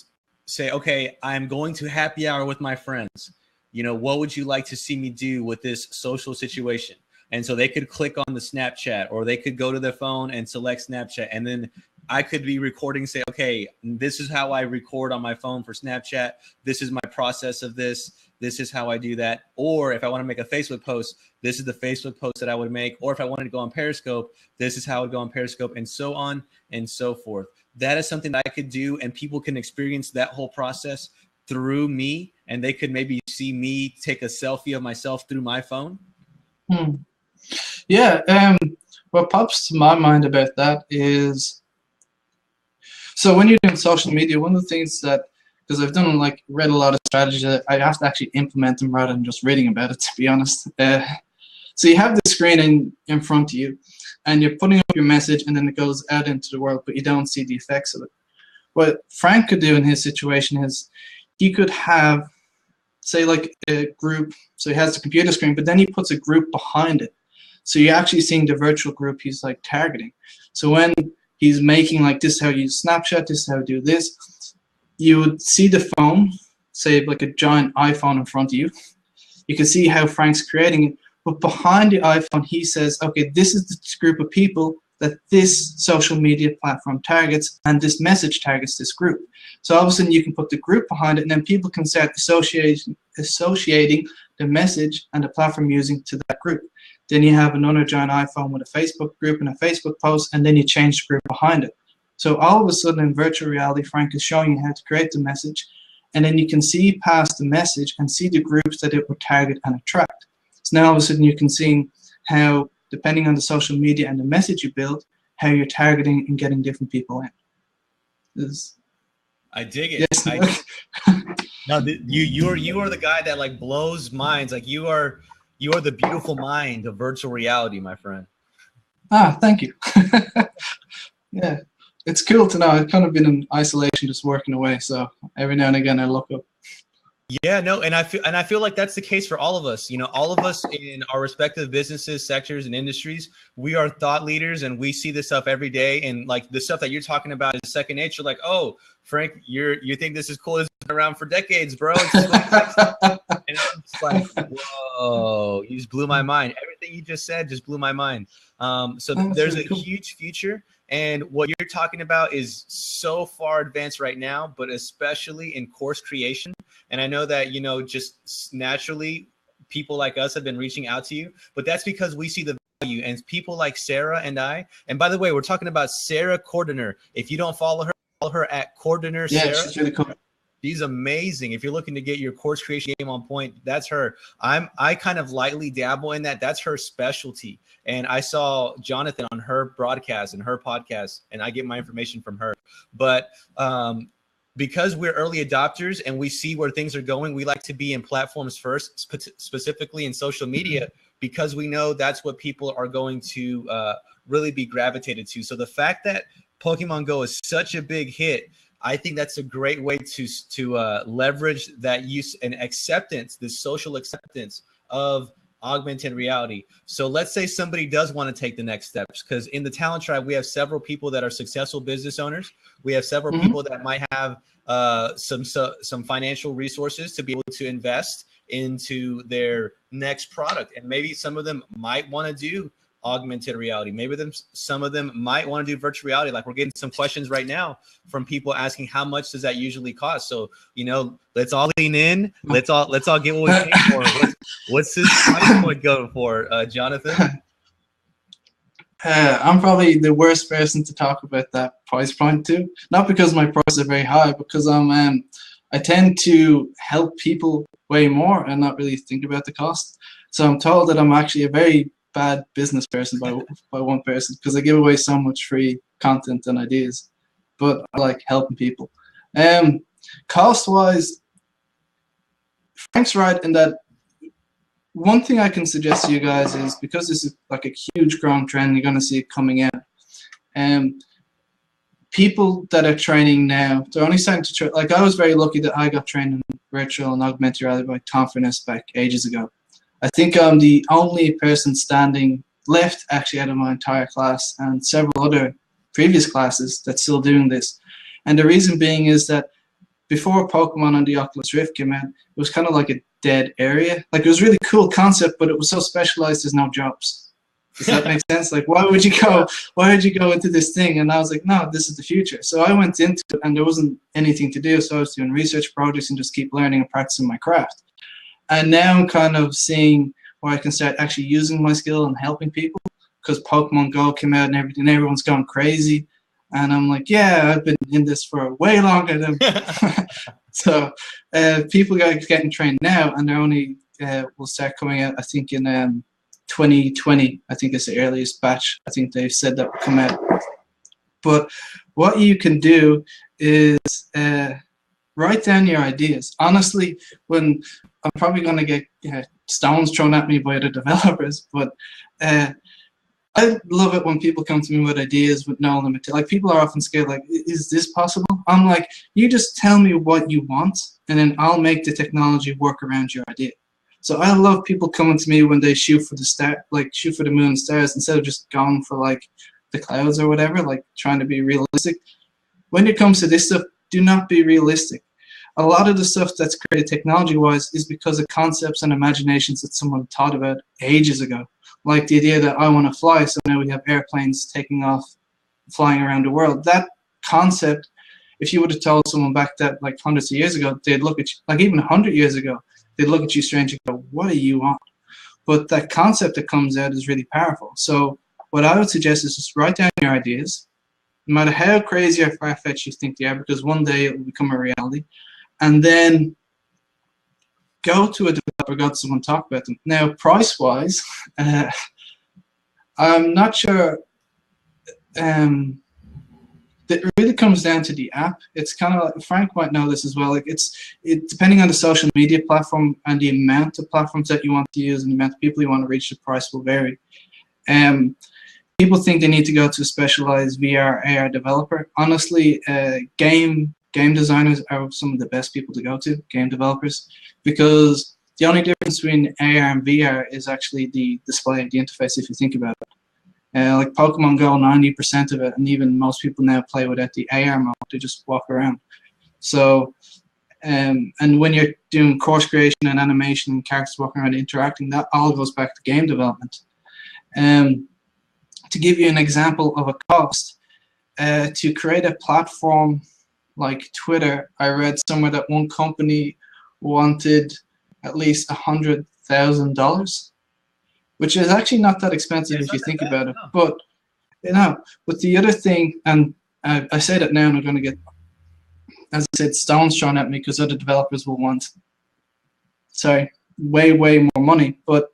say, okay, I'm going to happy hour with my friends. What would you like to see me do with this social situation? And so they could click on the Snapchat, or they could go to their phone and select Snapchat. And then I could be recording, say, okay, this is how I record on my phone for Snapchat. This is my process of this. This is how I do that. Or if I want to make a Facebook post, this is the Facebook post that I would make. Or if I wanted to go on Periscope, this is how I would go on Periscope, and so on and so forth. That is something that I could do, and people can experience that whole process through me, and they could maybe see me take a selfie of myself through my phone. Yeah, what pops to my mind about that is, so when you're doing social media, one of the things that, because I've read a lot of strategies, I have to actually implement them rather than just reading about it, to be honest. So you have the screen in front of you, and you're putting up your message, and then it goes out into the world, but you don't see the effects of it. What Frank could do in his situation is he could have, say, like a group. So he has the computer screen, but then he puts a group behind it. So you're actually seeing the virtual group he's like targeting. So when he's making like, this is how you use Snapchat, this is how you do this, you would see the phone, say like a giant iPhone in front of you. You can see how Frank's creating it. But behind the iPhone, he says, okay, this is the group of people that this social media platform targets, and this message targets this group. So all of a sudden you can put the group behind it, and then people can start associating the message and the platform using to that group. Then you have another giant iPhone with a Facebook group and a Facebook post, and then you change the group behind it. So all of a sudden in virtual reality, Frank is showing you how to create the message, and then you can see past the message and see the groups that it would target and attract. So now all of a sudden you can see how, depending on the social media and the message you build, how you're targeting and getting different people in. I dig it. Yes. No, you are the guy that like blows minds. Like you are the beautiful mind of virtual reality, my friend. Thank you. Yeah, it's cool to know. I've kind of been in isolation, just working away. So every now and again, I look up. Yeah, no, and I feel like that's the case for all of us. All of us in our respective businesses, sectors, and industries, we are thought leaders, and we see this stuff every day. And like the stuff that you're talking about is second nature. Like, oh, Frank, you think this is cool? This has been around for decades, bro. And I'm just like, whoa, you just blew my mind. Everything you just said just blew my mind. So there's a huge future. And what you're talking about is so far advanced right now, but especially in course creation. And I know that, just naturally people like us have been reaching out to you, but that's because we see the value, and people like Sarah and I. And by the way, we're talking about Sarah Cordiner. If you don't follow her at Cordiner yeah, Sarah. she's really cool. She's amazing. If you're looking to get your course creation game on point, that's her. I kind of lightly dabble in that. That's her specialty. And I saw Jonathan on her broadcast and her podcast, and I get my information from her. But because we're early adopters and we see where things are going, we like to be in platforms first, specifically in social media, because we know that's what people are going to really be gravitated to. So the fact that Pokemon Go is such a big hit, I think that's a great way to leverage that use and acceptance, the social acceptance of augmented reality. So let's say somebody does want to take the next steps, because in the Talent Tribe, we have several people that are successful business owners. We have several people that might have some financial resources to be able to invest into their next product. And maybe some of them might want to do augmented reality. Maybe some of them might want to do virtual reality. Like, we're getting some questions right now from people asking how much does that usually cost. So, let's all lean in. Let's all get what we pay for. What's this price point going for, Jonathan? I'm probably the worst person to talk about that price point to. Not because my prices are very high, because I tend to help people way more and not really think about the cost. So I'm told that I'm actually a very bad business person by one person, because I give away so much free content and ideas, but I like helping people. Cost wise, Frank's right in that one thing I can suggest to you guys is, because this is like a huge growing trend, you're going to see it coming out. People that are training now, they're only starting to train. Like, I was very lucky that I got trained in virtual and augmented reality by Tom Furness back ages ago. I think I'm the only person standing left actually out of my entire class and several other previous classes that's still doing this. And the reason being is that before Pokemon and the Oculus Rift came out, it was kind of like a dead area. Like, it was a really cool concept, but it was so specialized there's no jobs. Does that make sense? Like, why would you go into this thing? And I was like, no, this is the future. So I went into it and there wasn't anything to do. So I was doing research projects and just keep learning and practicing my craft. And now I'm kind of seeing where I can start actually using my skill and helping people, because Pokemon Go came out and everyone's gone crazy. And I'm like, yeah, I've been in this for way longer than so people are getting trained now, and they're only will start coming out, I think, in 2020. I think it's the earliest batch. I think they've said that will come out. But what you can do is write down your ideas. Honestly, when I'm probably going to get stones thrown at me by the developers, but I love it when people come to me with ideas with no limit. Like, people are often scared, like, is this possible? I'm like, you just tell me what you want, and then I'll make the technology work around your idea. So I love people coming to me when they shoot for the star, like shoot for the moon and stars, instead of just going for like the clouds or whatever, like trying to be realistic. When it comes to this stuff, do not be realistic. A lot of the stuff that's created technology-wise is because of concepts and imaginations that someone thought about ages ago. Like the idea that I want to fly, so now we have airplanes taking off, flying around the world. That concept, if you would have told someone back that like hundreds of years ago, they'd look at you, like even 100 years ago, they'd look at you strange and go, what do you want? But that concept that comes out is really powerful. So what I would suggest is just write down your ideas, no matter how crazy or far-fetched you think they are, because one day it will become a reality. And then go to a developer, go to someone, talk about them. Now, price-wise, I'm not sure. It really comes down to the app. It's kind of like, Frank might know this as well. Like, it depending on the social media platform and the amount of platforms that you want to use and the amount of people you want to reach, the price will vary. People think they need to go to a specialized VR, AR developer. Honestly, game designers are some of the best people to go to, game developers, because the only difference between AR and VR is actually the display, the interface, if you think about it. Like Pokemon Go, 90% of it, and even most people now play without the AR mode, they just walk around. So, and when you're doing course creation and animation and characters walking around interacting, that all goes back to game development. To give you an example of a cost, to create a platform like Twitter, I read somewhere that one company wanted at least $100,000, which is actually not that expensive if you think about it. But but the other thing, and I say that now, and I'm going to get as I said, stones thrown at me because other developers will want, sorry, way more money. But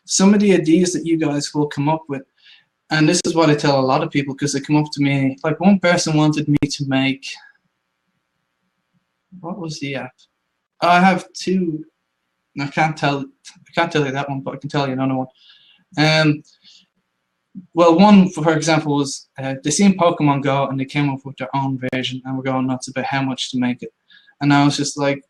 some of the ideas that you guys will come up with, and this is what I tell a lot of people because they come up to me, like one person wanted me to make, what was the app? I have two. I can't tell you that one, but I can tell you another one. Well, one, for example, was they seen Pokemon Go and they came up with their own version and were going nuts about how much to make it. And I was just like,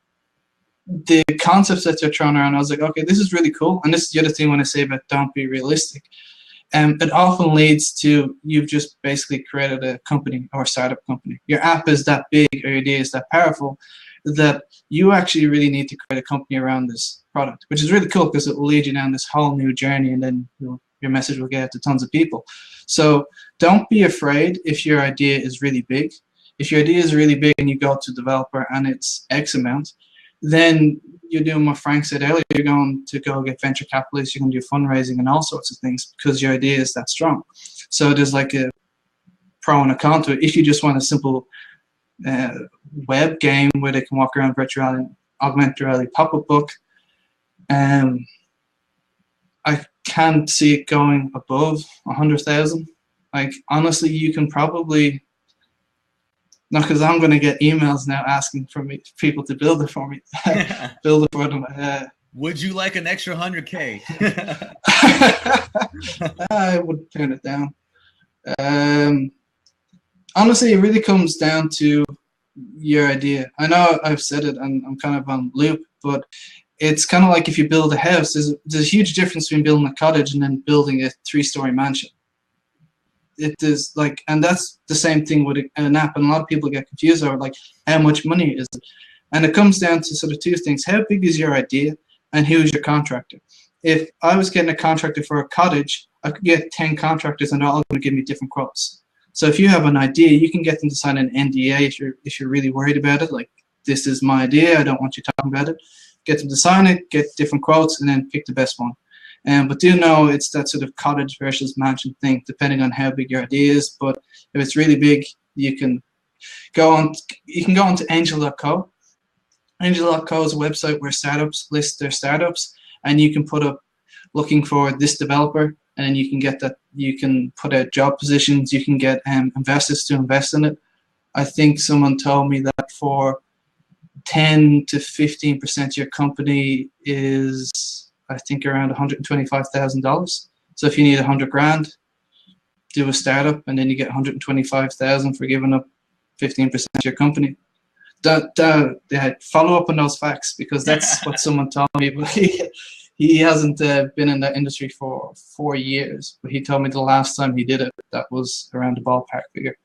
the concepts that they're throwing around, I was like, okay, this is really cool. And this is the other thing when I say about don't be realistic. It often leads to you've just basically created a company or a startup company. Your app is that big or your idea is that powerful that you actually really need to create a company around this product, which is really cool because it will lead you down this whole new journey, and then your message will get out to tons of people. So don't be afraid if your idea is really big. If your idea is really big and you go to developer and it's X amount, then you're doing what Frank said earlier. You're going to go get venture capitalists, you're going to do fundraising and all sorts of things because your idea is that strong. So there's like a pro and a con to it. If you just want a simple web game where they can walk around virtual reality, augmented reality pop-up book, I can't see it going above 100,000. Like honestly, you can probably, not because I'm going to get emails now asking for me, people to build it for me, build it for them. Would you like an extra 100K? I would turn it down. Honestly, it really comes down to your idea. I know I've said it and I'm kind of on loop, but it's kind of like if you build a house, there's a huge difference between building a cottage and then building a 3-story mansion. It is like, and that's the same thing with an app, and a lot of people get confused over like how much money is it, and it comes down to sort of two things: how big is your idea, and who's your contractor. If I was getting a contractor for a cottage, I could get 10 contractors, and they're all going to give me different quotes. So if you have an idea, you can get them to sign an NDA if you're really worried about it. Like, this is my idea, I don't want you talking about it. Get them to sign it, get different quotes, and then pick the best one. But do know it's that sort of cottage versus mansion thing, depending on how big your idea is. But if it's really big, you can go on. You can go on to Angel.co. Angel.co is a website where startups list their startups, and you can put up looking for this developer, and then you can get that. You can put out job positions. You can get investors to invest in it. I think someone told me that for 10 to 15% of your company is, I think, around $125,000. So if you need 100 grand, do a startup, and then you get 125,000 for giving up 15% of your company. Follow up on those facts, because that's what someone told me. But he hasn't been in that industry for 4 years. But he told me the last time he did it, that was around the ballpark figure.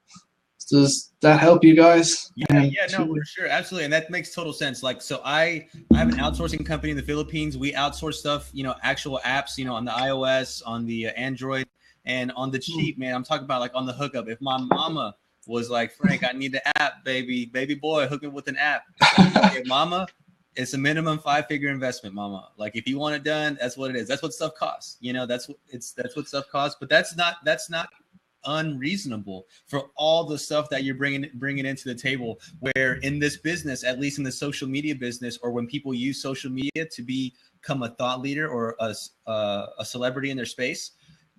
Does that help you guys? Yeah, no, for sure, absolutely, and that makes total sense. Like, so I have an outsourcing company in the Philippines. We outsource stuff, actual apps, on the iOS, on the Android, and on the cheap, man. I'm talking about like on the hookup. If my mama was like, Frank, I need the app, baby boy, hook me with an app. Okay, mama, it's a minimum 5-figure investment, mama. Like, if you want it done, that's what it is. That's what stuff costs. That's what stuff costs. But that's not unreasonable for all the stuff that you're bringing into the table, where in this business, at least in the social media business, or when people use social media to become a thought leader or a celebrity in their space,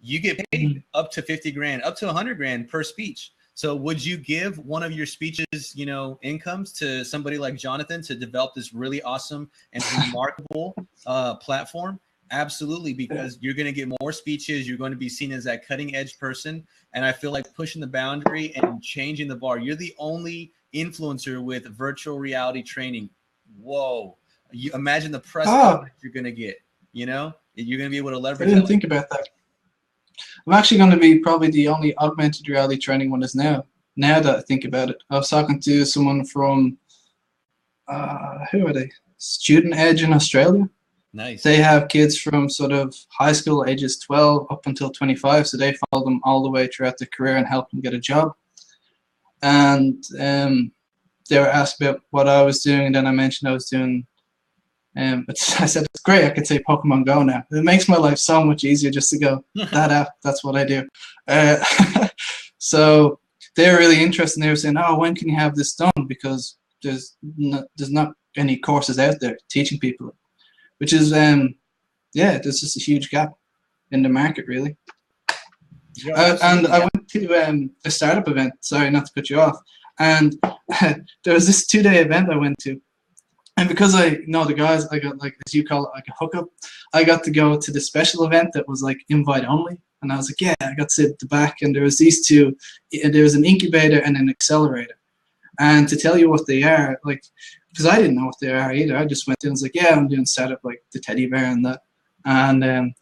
you get paid up to 50 grand, up to 100 grand per speech. So would you give one of your speeches, incomes to somebody like Jonathan to develop this really awesome and remarkable platform? Absolutely, because you're going to get more speeches. You're going to be seen as that cutting edge person. And I feel like pushing the boundary and changing the bar. You're the only influencer with virtual reality training. Whoa. You imagine the press that you're going to get, you're going to be able to leverage. I didn't think about that. I'm actually going to be probably the only augmented reality training one is now that I think about it. I was talking to someone from, who are they? Student Edge in Australia. Nice. They have kids from sort of high school ages 12 up until 25, so they follow them all the way throughout their career and help them get a job. And they were asked about what I was doing, and then I mentioned I was doing. I said, it's great, I could say Pokemon Go now. It makes my life so much easier just to go, that app, that's what I do. So they were really interested. They were saying, "Oh, when can you have this done?" Because there's not any courses out there teaching people, which is yeah, there's just a huge gap in the market, really. Yeah, And I went to a startup event. Sorry, not to cut you off. And there was this 2-day event I went to, and because I know the guys, I got, like, as you call it, like a hookup. I got to go to the special event that was like invite only, and I was like, yeah, I got to sit at the back, and there was these two. There was an incubator and an accelerator. And to tell you what they are, like, because I didn't know what they are either. I just went in and was like, yeah, I'm doing startup, like the teddy bear and that. And an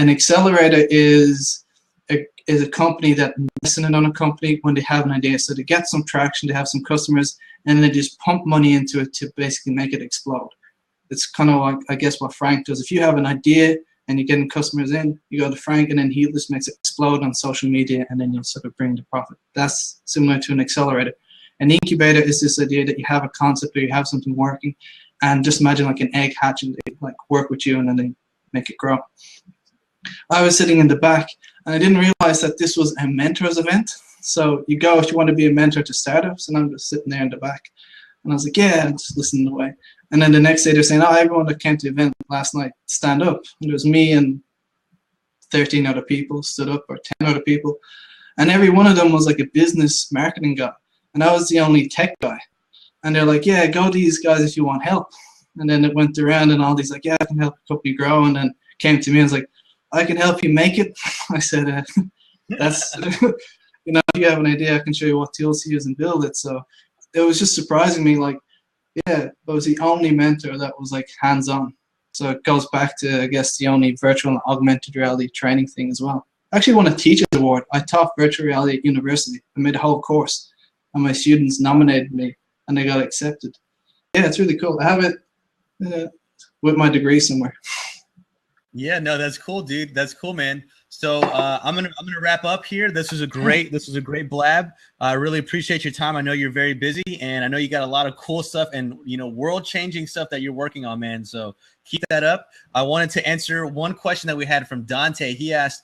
accelerator is a company that invests in another company when they have an idea. So they get some traction, they have some customers, and they just pump money into it to basically make it explode. It's kind of like, I guess, what Frank does. If you have an idea and you're getting customers in, you go to Frank, and then he just makes it explode on social media, and then you sort of bring the profit. That's similar to an accelerator. An incubator is this idea that you have a concept or you have something working, and just imagine like an egg hatching, they like work with you and then they make it grow. I was sitting in the back, and I didn't realize that this was a mentors event. So you go if you want to be a mentor to startups, and I'm just sitting there in the back. And I was like, yeah, just listening away. And then the next day they're saying, oh, everyone that came to the event last night, stand up. And there was me and 13 other people stood up, or 10 other people. And every one of them was like a business marketing guy. And I was the only tech guy. And they're like, yeah, go to these guys if you want help. And then it went around, and all these like, yeah, I can help the company grow. And then came to me and was like, I can help you make it. I said, that's, you know, if you have an idea, I can show you what tools to use and build it. So it was just surprising me, like, yeah, I was the only mentor that was like hands-on. So it goes back to, I guess, the only virtual and augmented reality training thing as well. I actually won a Teachers Award. I taught virtual reality at university. I made a whole course, and my students nominated me, and they got accepted. Yeah, it's really cool. I have it with my degree somewhere. Yeah, no, that's cool, dude. That's cool, man. So I'm gonna wrap up here. This was a great blab. I really appreciate your time. I know you're very busy, and I know you got a lot of cool stuff and, you know, world-changing stuff that you're working on, man. So keep that up. I wanted to answer one question that we had from Dante. He asked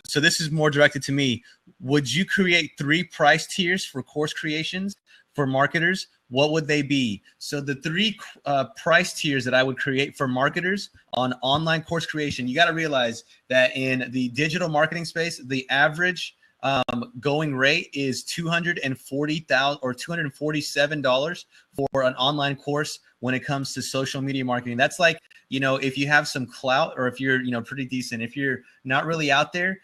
so this is more directed to me. Would you create 3 price tiers for course creations for marketers? What would they be? So the 3 price tiers that I would create for marketers on online course creation, you got to realize that in the digital marketing space, the average going rate is $240,000 or $247 for an online course when it comes to social media marketing. That's like, you know, if you have some clout, or if you're, you know, pretty decent, if you're not really out there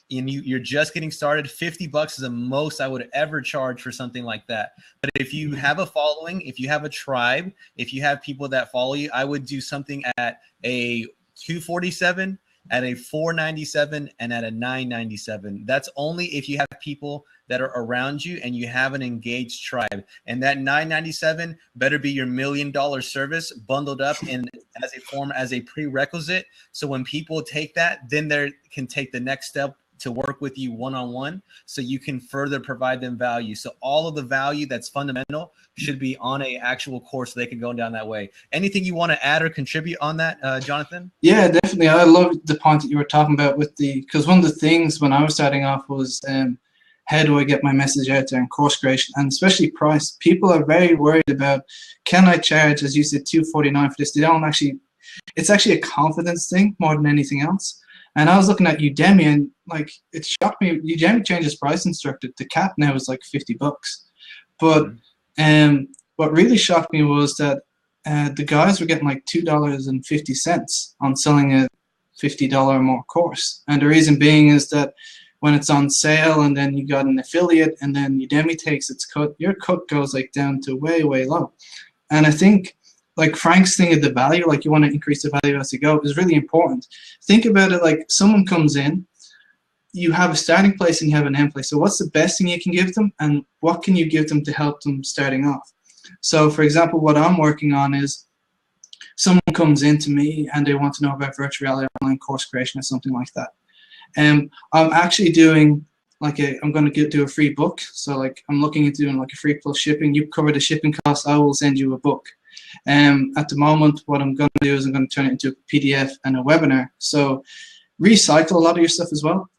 and you're just getting started, $50 is the most I would ever charge for something like that. But if you have a following, if you have a tribe, if you have people that follow you, I would do something at a $247, at a $497, and at a $997. That's only if you have people that are around you and you have an engaged tribe. And that $997 better be your $1 million service bundled up in as a form, as a prerequisite. So when people take that, then they can take the next step to work with you one-on-one, so you can further provide them value. So all of the value that's fundamental should be on a actual course, so they can go down that way. Anything you want to add or contribute on that, Jonathan? Yeah, definitely. I love the point that you were talking about with because one of the things when I was starting off was how do I get my message out there in course creation, and especially price. People are very worried about, can I charge, as you said, $249 for this? They don't actually, it's actually a confidence thing more than anything else. And I was looking at Udemy, and like, it shocked me. Udemy changed its pricing structure. The cap now is like $50. But what really shocked me was that the guys were getting like $2.50 on selling a $50 or more course. And the reason being is that when it's on sale and then you got an affiliate and then Udemy takes its cut, your cut goes like down to way, way low. And I think, like Frank's thing of the value, like you want to increase the value as you go, is really important. Think about it like someone comes in, you have a starting place and you have an end place. So what's the best thing you can give them, and what can you give them to help them starting off? So for example, what I'm working on is someone comes in to me and they want to know about virtual reality online course creation or something like that. I'm actually doing like I'm going to do a free book. So like I'm looking at doing like a free plus shipping. You cover the shipping costs, I will send you a book. At the moment, what I'm going to do is I'm going to turn it into a PDF and a webinar. So recycle a lot of your stuff as well,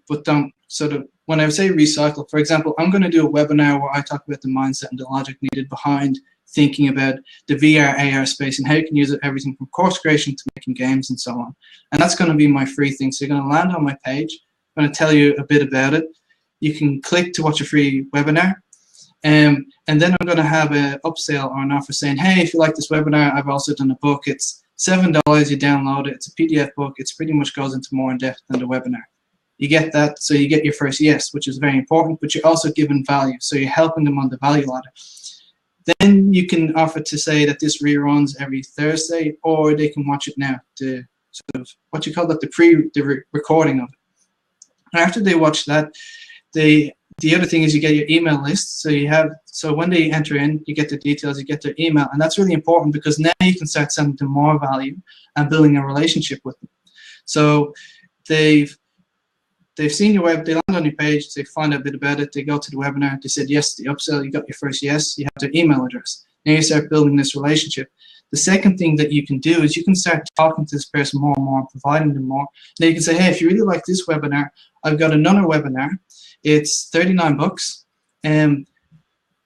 but don't sort of when I say recycle, for example, I'm going to do a webinar where I talk about the mindset and the logic needed behind thinking about the VR, AR space and how you can use it, everything from course creation to making games and so on. And that's going to be my free thing. So you're going to land on my page. I'm going to tell you a bit about it. You can click to watch a free webinar. And then I'm going to have an upsell or an offer saying, hey, if you like this webinar, I've also done a book. It's $7. You download it. It's a PDF book. It pretty much goes into more in depth than the webinar. You get that, so you get your first yes, which is very important, but you're also giving value. So you're helping them on the value ladder. Then you can offer to say that this reruns every Thursday, or they can watch it now, the sort of what you call that, the recording of it. After they watch that, the other thing is you get your email list. So when they enter in, you get the details, you get their email, and that's really important because now you can start sending them more value and building a relationship with them. So they've seen your web, they land on your page, they find out a bit about it, they go to the webinar, they said yes to the upsell, you got your first yes, you have their email address. Now you start building this relationship. The second thing that you can do is you can start talking to this person more and more and providing them more. Now you can say, hey, if you really like this webinar, I've got another webinar. It's $39.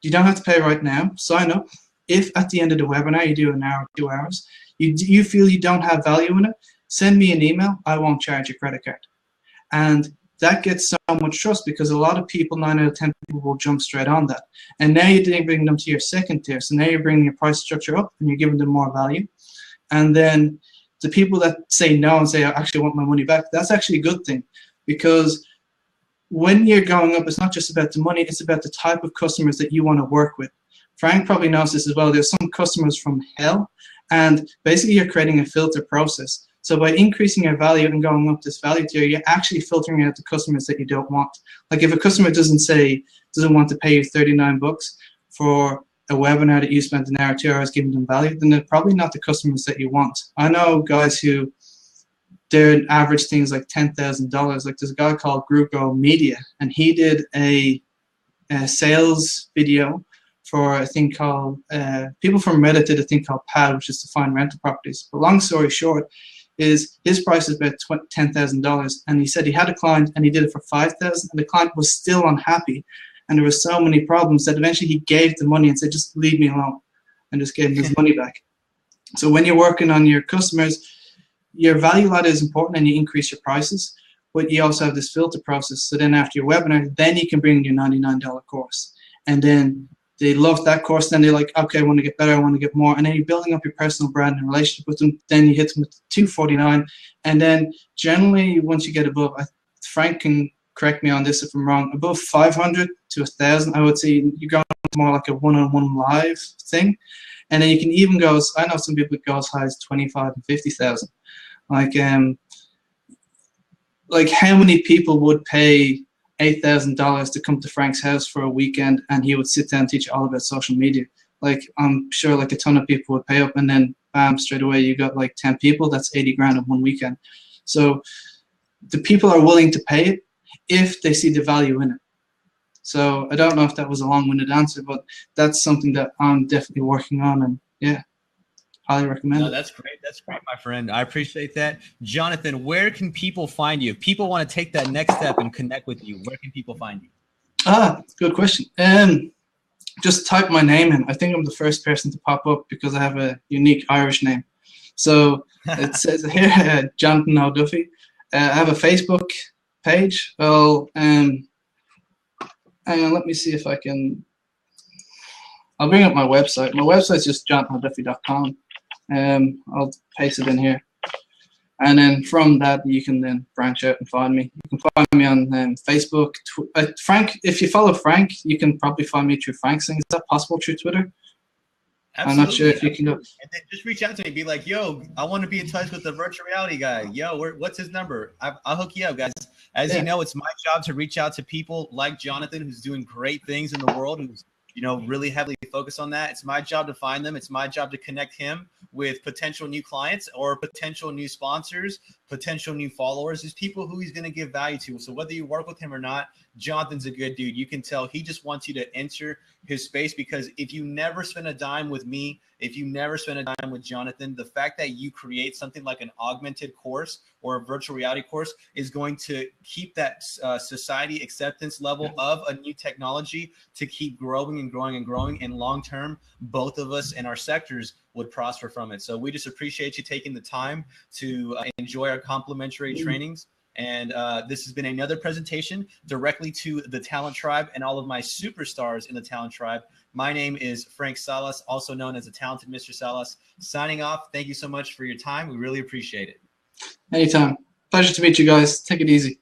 You don't have to pay right now. Sign up. If at the end of the webinar you do an hour, 2 hours, you feel you don't have value in it, send me an email. I won't charge your credit card. And that gets so much trust because a lot of people, 9 out of 10 people, will jump straight on that. And now you didn't bring them to your second tier. So now you're bringing your price structure up and you're giving them more value. And then the people that say no and say, I actually want my money back, that's actually a good thing because when you're going up, it's not just about the money, it's about the type of customers that you want to work with. Frank probably knows this as well. There's some customers from hell, and basically you're creating a filter process. So by increasing your value and going up this value tier, you're actually filtering out the customers that you don't want. Like if a customer doesn't want to pay you $39 for a webinar that you spent an hour, 2 hours giving them value, then they're probably not the customers that you want. I know guys who, their average things like $10,000. Like there's a guy called Grupo Media, and he did a sales video for a thing called, people from Reddit did a thing called PAD, which is to find rental properties. But long story short, is his price is about $10,000, and he said he had a client and he did it for $5,000, and the client was still unhappy, and there were so many problems that eventually he gave the money and said, just leave me alone, and just gave him his money back. So when you're working on your customers, your value ladder is important and you increase your prices, but you also have this filter process. So then after your webinar, then you can bring your $99 course, and then they love that course, then they're like, okay, I want to get better, I want to get more, and then you're building up your personal brand and relationship with them. Then you hit them with $249, and then generally once you get above, Frank can correct me on this if I'm wrong, above 500 to 1,000, I would say you're going more like a one-on-one live thing, and then you can even go, I know some people go as high as 25 and 50,000. Like how many people would pay $8,000 to come to Frank's house for a weekend and he would sit down and teach all about social media? Like I'm sure like a ton of people would pay up, and then bam, straight away you got like 10 people, that's 80 grand in one weekend. So the people are willing to pay it if they see the value in it. So I don't know if that was a long-winded answer, but that's something that I'm definitely working on, and yeah, highly recommend it. That's great. That's great, my friend. I appreciate that. Jonathan, where can people find you? If people want to take that next step and connect with you, where can people find you? Good question. Just type my name in. I think I'm the first person to pop up because I have a unique Irish name. So it says here, Jonathan O'Duffy. I have a Facebook page. Well, let me see if I can. I'll bring up my website. My website's just jonathanduffy.com. I'll paste it in here, and then from that you can then branch out and find me. You can find me on Facebook. Frank, if you follow Frank, you can probably find me through Frank's thing. Is that possible through Twitter? Absolutely. I'm not sure if you can go. And then just reach out to me. Be like, yo, I want to be in touch with the virtual reality guy. Yo, what's his number? I'll hook you up, guys. As you know, it's my job to reach out to people like Jonathan, who's doing great things in the world, who's really heavily focused on that. It's my job to find them. It's my job to connect him with potential new clients or potential new sponsors, potential new followers is people who he's going to give value to. So whether you work with him or not, Jonathan's a good dude. You can tell he just wants you to enter his space, because if you never spend a dime with me, if you never spend a dime with Jonathan, the fact that you create something like an augmented course or a virtual reality course is going to keep that society acceptance level of a new technology to keep growing and growing and growing. And long term, both of us and our sectors would prosper from it. So we just appreciate you taking the time to enjoy our complimentary trainings. And this has been another presentation directly to the Talent Tribe and all of my superstars in the Talent Tribe. My name is Frank Salas, also known as the Talented Mr. Salas. Signing off. Thank you so much for your time. We really appreciate it. Anytime. Pleasure to meet you guys. Take it easy.